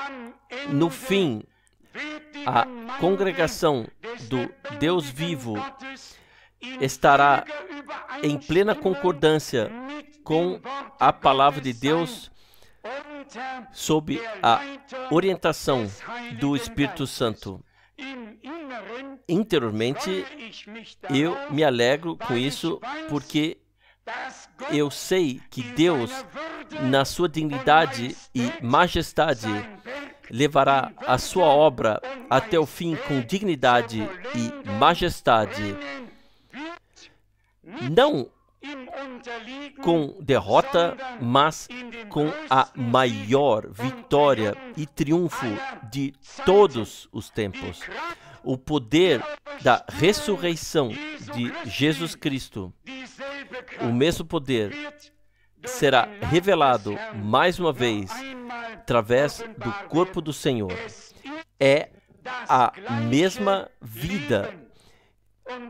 S1: no fim, a congregação do Deus vivo estará em plena concordância com a palavra de Deus, sob a orientação do Espírito Santo. Interiormente, eu me alegro com isso, porque eu sei que Deus, na sua dignidade e majestade, levará a sua obra até o fim com dignidade e majestade, não com derrota, mas com a maior vitória e triunfo de todos os tempos. O poder da ressurreição de Jesus Cristo, o mesmo poder, será revelado mais uma vez através do corpo do Senhor. É a mesma vida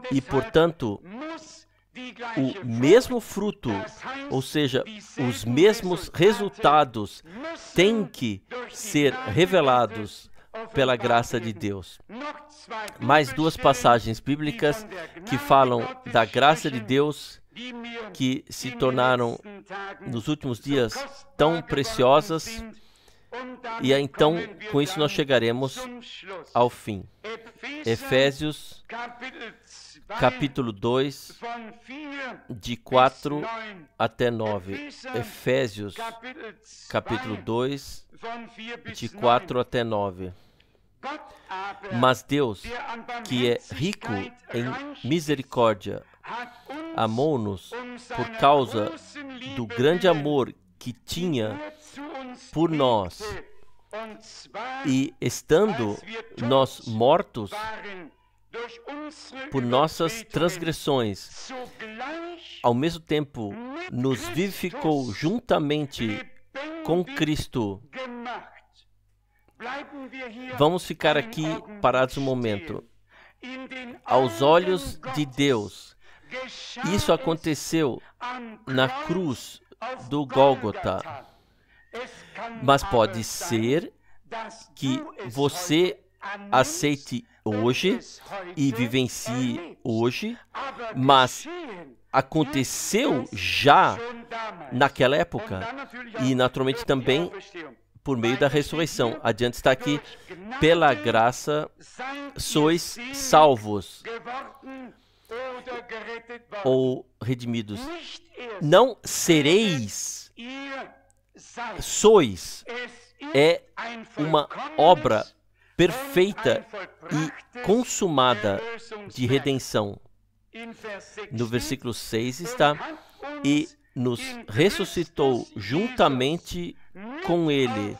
S1: e, portanto, o mesmo fruto, ou seja, os mesmos resultados têm que ser revelados pela graça de Deus. Mais duas passagens bíblicas que falam da graça de Deus, que se tornaram nos últimos dias tão preciosas, e então com isso nós chegaremos ao fim. Efésios capítulo 2, de 4 até 9. Efésios capítulo 2, de 4 até 9. Mas Deus, que é rico em misericórdia, amou-nos por causa do grande amor que tinha por nós, e estando nós mortos por nossas transgressões, ao mesmo tempo nos vivificou juntamente com Cristo. Vamos ficar aqui parados um momento. Aos olhos de Deus, isso aconteceu na cruz do Gólgota. Mas pode ser que você aceite hoje e vivencie hoje, mas aconteceu já naquela época e naturalmente também por meio da ressurreição. Adiante está aqui: pela graça sois salvos ou redimidos. Não sereis, sois. É uma obra perfeita e consumada de redenção. No versículo 6 está: e nos ressuscitou juntamente com Ele,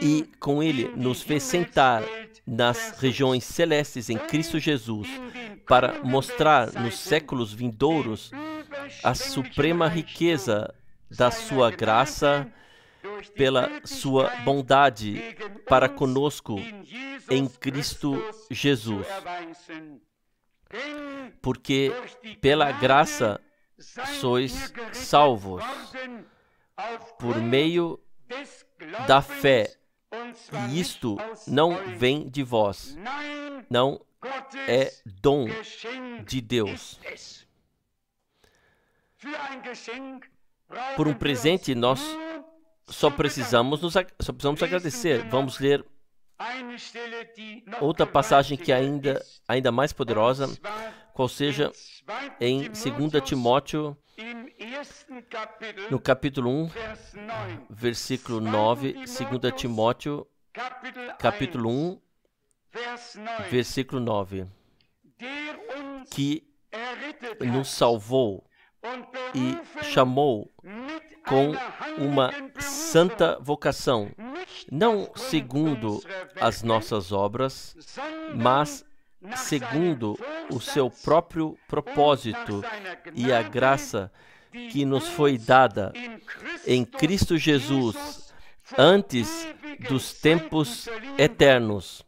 S1: e com Ele nos fez sentar nas regiões celestes em Cristo Jesus, para mostrar nos séculos vindouros a suprema riqueza da sua graça pela sua bondade para conosco em Cristo Jesus. Porque pela graça sois salvos por meio da fé, e isto não vem de vós, não é dom de Deus. Por um presente, nós só precisamos agradecer. Vamos ler outra passagem que é ainda mais poderosa, qual seja em 2 Timóteo, no capítulo 1, versículo 9. 2 Timóteo, capítulo 1, versículo 9. Que nos salvou e chamou com uma santa vocação, não segundo as nossas obras, mas segundo o seu próprio propósito e a graça que nos foi dada em Cristo Jesus antes dos tempos eternos,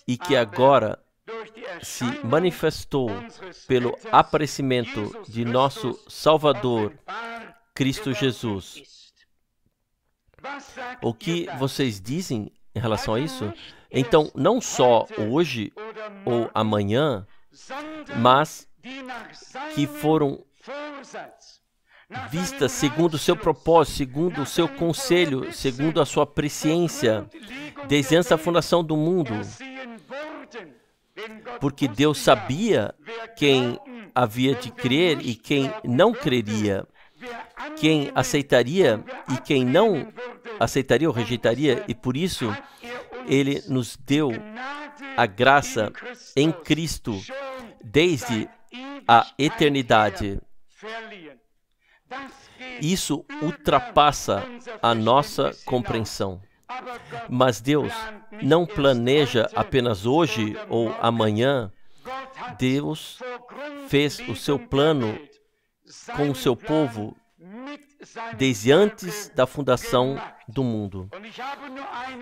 S1: e que agora se manifestou pelo aparecimento de nosso Salvador, Cristo Jesus. O que vocês dizem em relação a isso? Então, não só hoje ou amanhã, mas que foram vistas segundo o seu propósito, segundo o seu conselho, segundo a sua presciência, desde antes da fundação do mundo. Porque Deus sabia quem havia de crer e quem não creria, quem aceitaria e quem não aceitaria ou rejeitaria, e por isso Ele nos deu a graça em Cristo desde a eternidade. Isso ultrapassa a nossa compreensão. Mas Deus não planeja apenas hoje ou amanhã. Deus fez o seu plano com o seu povo desde antes da fundação do mundo.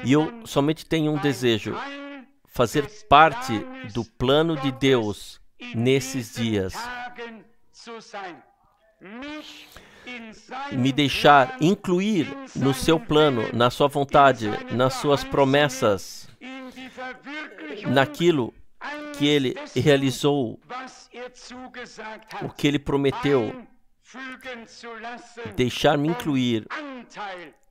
S1: E eu somente tenho um desejo: fazer parte do plano de Deus nesses dias. Me deixar incluir no seu plano, na sua vontade, nas suas promessas, naquilo que Ele realizou, o que Ele prometeu. Deixar-me incluir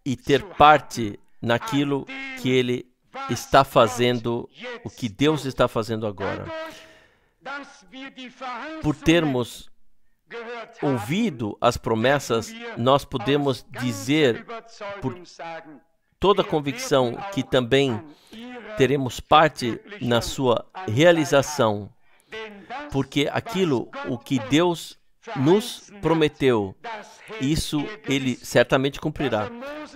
S1: e ter parte naquilo que Ele está fazendo, o que Deus está fazendo agora. Por termos ouvido as promessas, nós podemos dizer por toda convicção que também teremos parte na sua realização, porque aquilo, o que Deus nos prometeu, isso Ele certamente cumprirá.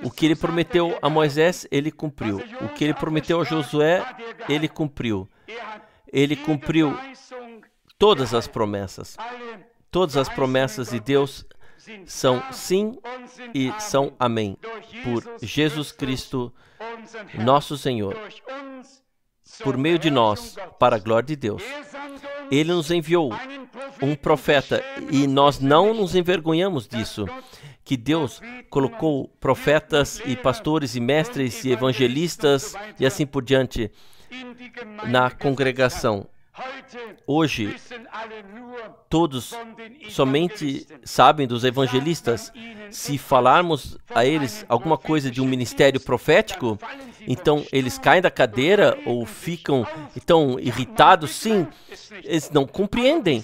S1: O que Ele prometeu a Moisés, Ele cumpriu. O que Ele prometeu a Josué, Ele cumpriu. Ele cumpriu todas as promessas. Todas as promessas de Deus são sim e são amém. Por Jesus Cristo, nosso Senhor. Por meio de nós, para a glória de Deus. Ele nos enviou um profeta e nós não nos envergonhamos disso. Que Deus colocou profetas e pastores e mestres e evangelistas e assim por diante na congregação. Hoje, todos somente sabem dos evangelistas. Se falarmos a eles alguma coisa de um ministério profético, então eles caem da cadeira ou ficam tão irritados. Sim, eles não compreendem.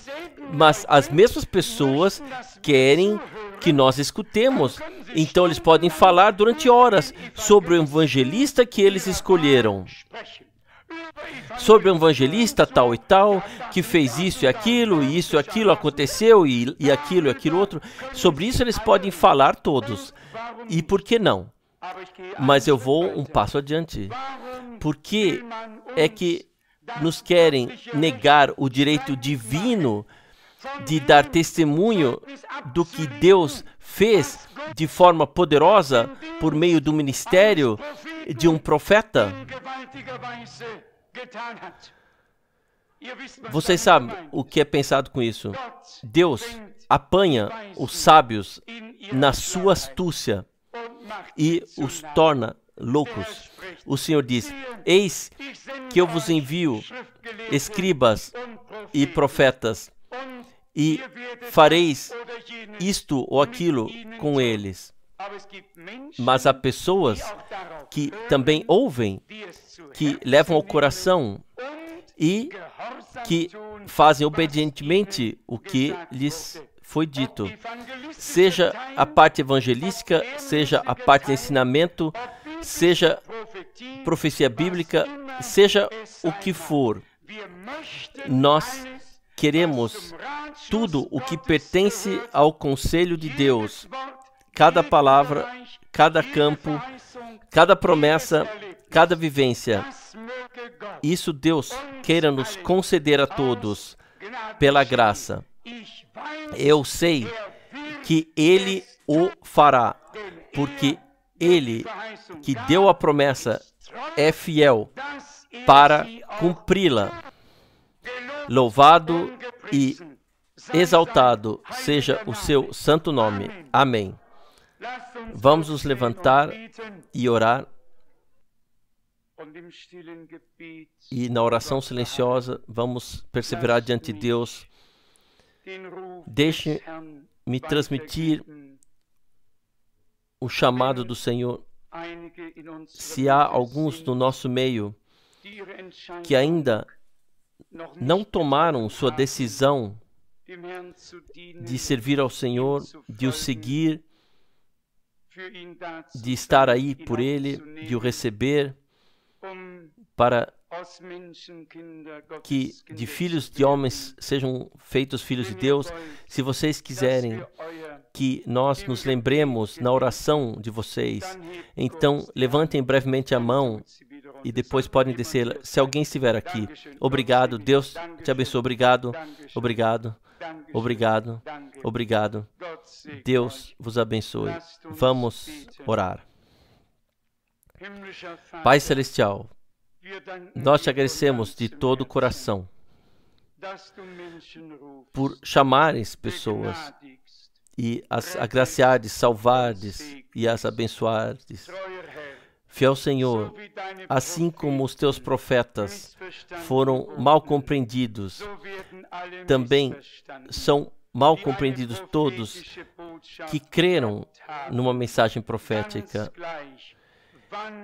S1: Mas as mesmas pessoas querem que nós escutemos. Então eles podem falar durante horas sobre o evangelista que eles escolheram. Sobre o evangelista tal e tal, que fez isso e aquilo aconteceu, e aquilo outro. Sobre isso eles podem falar todos. E por que não? Mas eu vou um passo adiante. Por que é que nos querem negar o direito divino de dar testemunho do que Deus fez de forma poderosa por meio do ministério de um profeta? Vocês sabem o que é pensado com isso? Deus apanha os sábios na sua astúcia e os torna loucos. O Senhor diz: eis que eu vos envio escribas e profetas, e fareis isto ou aquilo com eles. Mas há pessoas que também ouvem, que levam ao coração e que fazem obedientemente o que lhes foi dito. Seja a parte evangelística, seja a parte de ensinamento, seja profecia bíblica, seja o que for. Nós queremos tudo o que pertence ao conselho de Deus. Cada palavra, cada campo, cada promessa, cada vivência. Isso Deus queira nos conceder a todos pela graça. Eu sei que Ele o fará, porque Ele que deu a promessa é fiel para cumpri-la. Louvado e exaltado seja o seu santo nome. Amém. Vamos nos levantar e orar. E na oração silenciosa, vamos perseverar diante de Deus. Deixe-me transmitir o chamado do Senhor. Se há alguns no nosso meio que ainda não tomaram sua decisão de servir ao Senhor, de o seguir, de estar aí por ele, de o receber, para que de filhos de homens sejam feitos filhos de Deus. Se vocês quiserem que nós nos lembremos na oração de vocês, então levantem brevemente a mão e depois podem descer. Se alguém estiver aqui, obrigado, Deus te abençoe, obrigado, obrigado, obrigado, obrigado. Deus vos abençoe. Vamos orar. Pai Celestial, nós te agradecemos de todo o coração por chamares pessoas e as agraciardes, salvardes e as abençoardes. Fiel Senhor, assim como os teus profetas foram mal compreendidos, também são mal compreendidos todos que creram numa mensagem profética.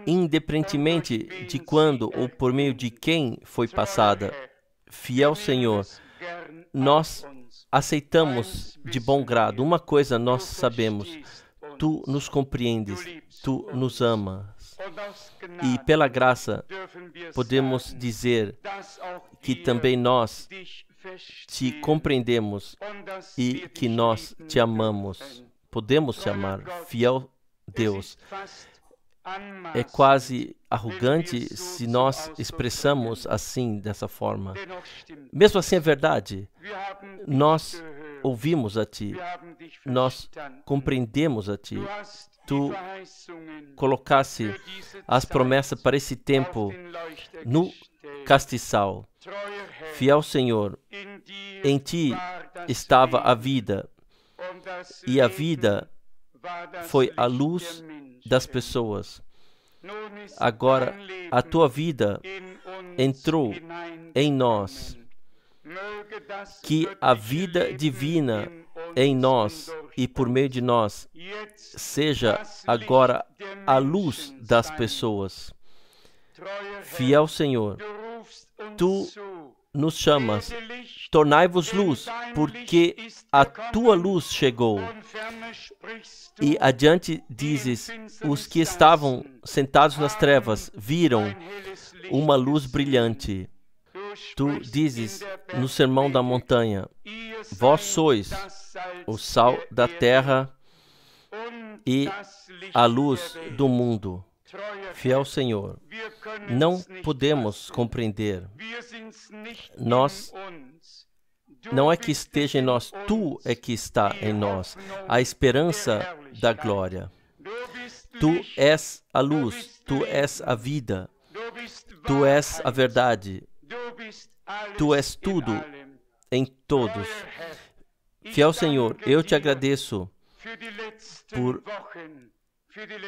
S1: Independentemente de quando ou por meio de quem foi passada, fiel Senhor, nós aceitamos de bom grado. Uma coisa nós sabemos: tu nos compreendes, tu nos amas. E pela graça podemos dizer que também nós te compreendemos e que nós te amamos. Podemos te amar, fiel Deus. É quase arrogante se nós expressamos assim, dessa forma. Mesmo assim é verdade. Nós ouvimos a Ti. Nós compreendemos a Ti. Tu colocasse as promessas para esse tempo no castiçal. Fiel Senhor, em Ti estava a vida, e a vida foi a luz das pessoas. Agora, a Tua vida entrou em nós. Que a vida divina em nós e por meio de nós seja agora a luz das pessoas. Fiel Senhor, Tu nos chamas, tornai-vos luz, porque a Tua luz chegou. E adiante dizes, os que estavam sentados nas trevas viram uma luz brilhante. Tu dizes no Sermão da Montanha, vós sois o sal da terra e a luz do mundo. Fiel Senhor, não podemos compreender. Nós, não é que esteja em nós, Tu é que está em nós, a esperança da glória. Tu és a luz, Tu és a vida, Tu és a verdade, Tu és tudo em todos. Fiel Senhor, eu te agradeço por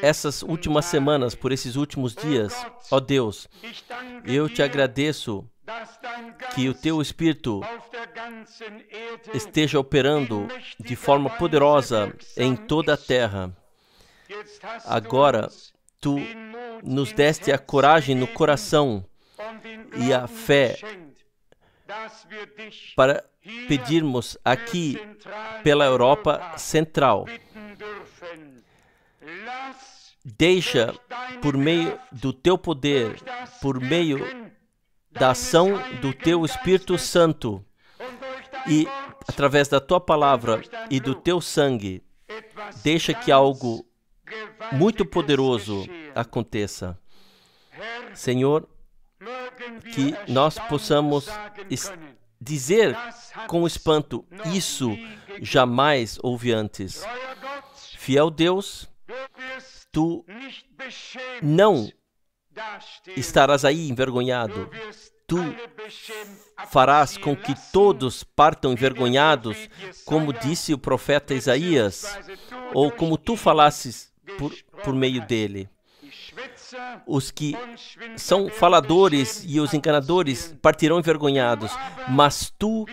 S1: essas últimas semanas, por esses últimos dias. Ó Deus, eu te agradeço que o Teu Espírito esteja operando de forma poderosa em toda a terra. Agora, Tu nos deste a coragem no coração e a fé para pedirmos aqui pela Europa Central. Deixa, por meio do Teu poder, por meio da ação do Teu Espírito Santo e através da Tua palavra e do Teu sangue, deixa que algo muito poderoso aconteça. Senhor, que nós possamos dizer com espanto, isso jamais houve antes. Fiel Deus, Tu não estarás aí envergonhado. Tu farás com que todos partam envergonhados, como disse o profeta Isaías, ou como Tu falasses por meio dele. Os que são faladores e os enganadores partirão envergonhados, mas Tu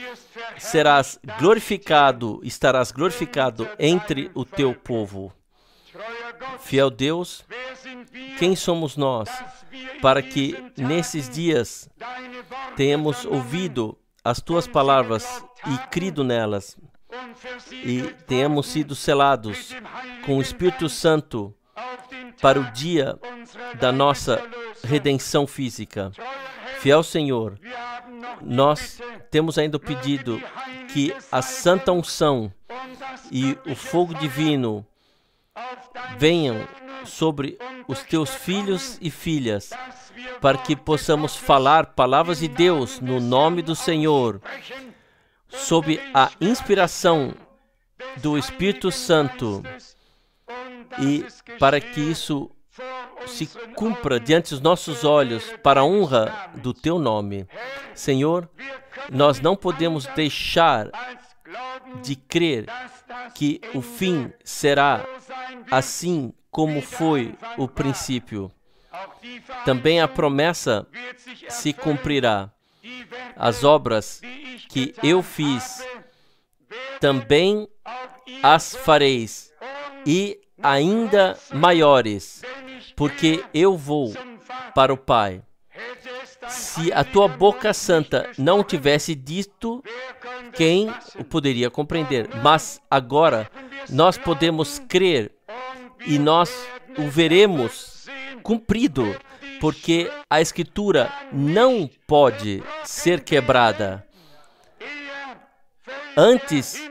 S1: serás glorificado, estarás glorificado entre o Teu povo. Fiel Deus, quem somos nós para que nesses dias tenhamos ouvido as Tuas palavras e crido nelas? e tenhamos sido selados com o Espírito Santo para o dia da nossa redenção física. Fiel Senhor, nós temos ainda o pedido que a santa unção e o fogo divino venham sobre os teus filhos e filhas, para que possamos falar palavras de Deus no nome do Senhor, sob a inspiração do Espírito Santo, e para que isso se cumpra diante dos nossos olhos, para a honra do teu nome. Senhor, nós não podemos deixar de crer que o fim será assim como foi o princípio. Também a promessa se cumprirá. As obras que eu fiz, também as fareis, e ainda maiores, porque eu vou para o Pai. Se a tua boca santa não tivesse dito, quem o poderia compreender? Mas agora nós podemos crer e nós o veremos cumprido, porque a Escritura não pode ser quebrada. Antes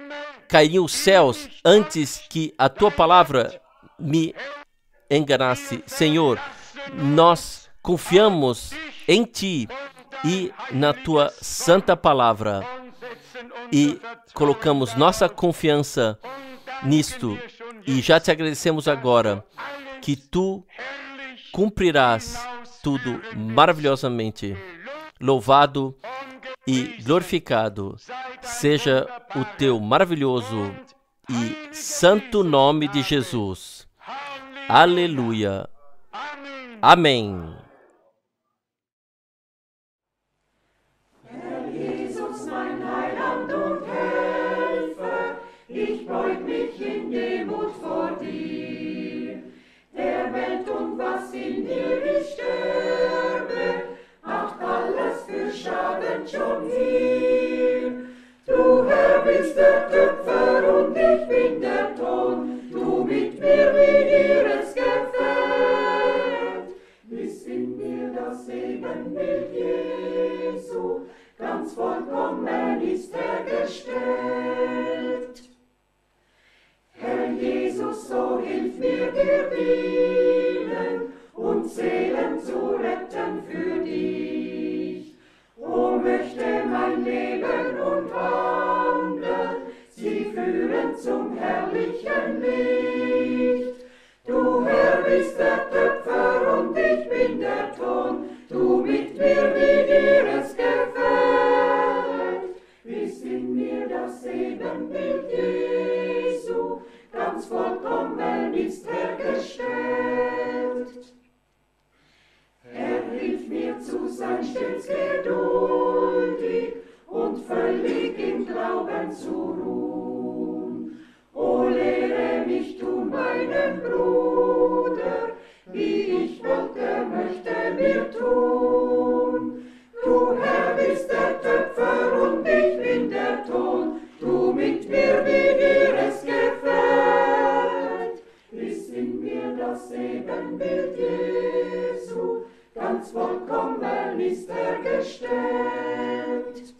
S1: cairiam os céus, antes que a tua palavra me enganasse. Senhor, nós confiamos em ti e na tua santa palavra, e colocamos nossa confiança nisto, e já te agradecemos agora que tu cumprirás tudo maravilhosamente. Louvado e glorificado seja o teu maravilhoso e santo nome de Jesus. Aleluia. Amém.
S2: Ich beug mich in Demut vor dir, der Welt und was in ihr ich sterbe, macht alles für Schaden schon hier. Du Herr bist der Töpfer und ich bin der Ton, du mit mir wie dir es gefällt. Bis in mir das Ebenbild Jesu, ganz vollkommen ist hergestellt. Herr Jesus, so hilf mir dir dienen und Seelen zu retten für dich. O möchte mein Leben und Wandeln sie führen zum herrlichen Licht. Du Herr bist der Töpfer und ich bin der Ton, du mit mir wie dir es gefällt. Bis in mir das Ebenbild Jesu ganz vollkommen ist hergestellt. Er hilft mir zu sein stets geduldig und völlig im Glauben zu ruhen. O lehre mich tun meinen Bruder, wie ich wollte, möchte mir tun. Du Herr bist der Töpfer und ich bin der Ton, du mit mir wie dir es gefällt. Bis in mir das Ebenbild Jesu ganz vollkommen ist hergestellt.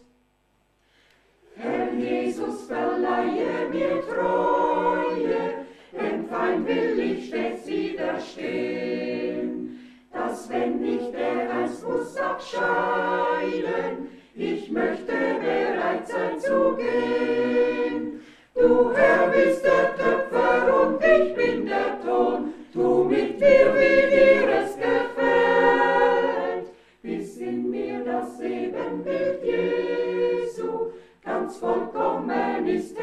S2: Herr Jesus, verleihe mir Treue, dem Feind will ich stets widerstehen, dass wenn ich der einst muss abscheiden, ich möchte bereit sein zu gehen. Du Herr bist der Töpfer und ich bin der Ton, du mit mir wie dir es gefällt. Bis in mir das Ebenbild Jesu ganz vollkommen ist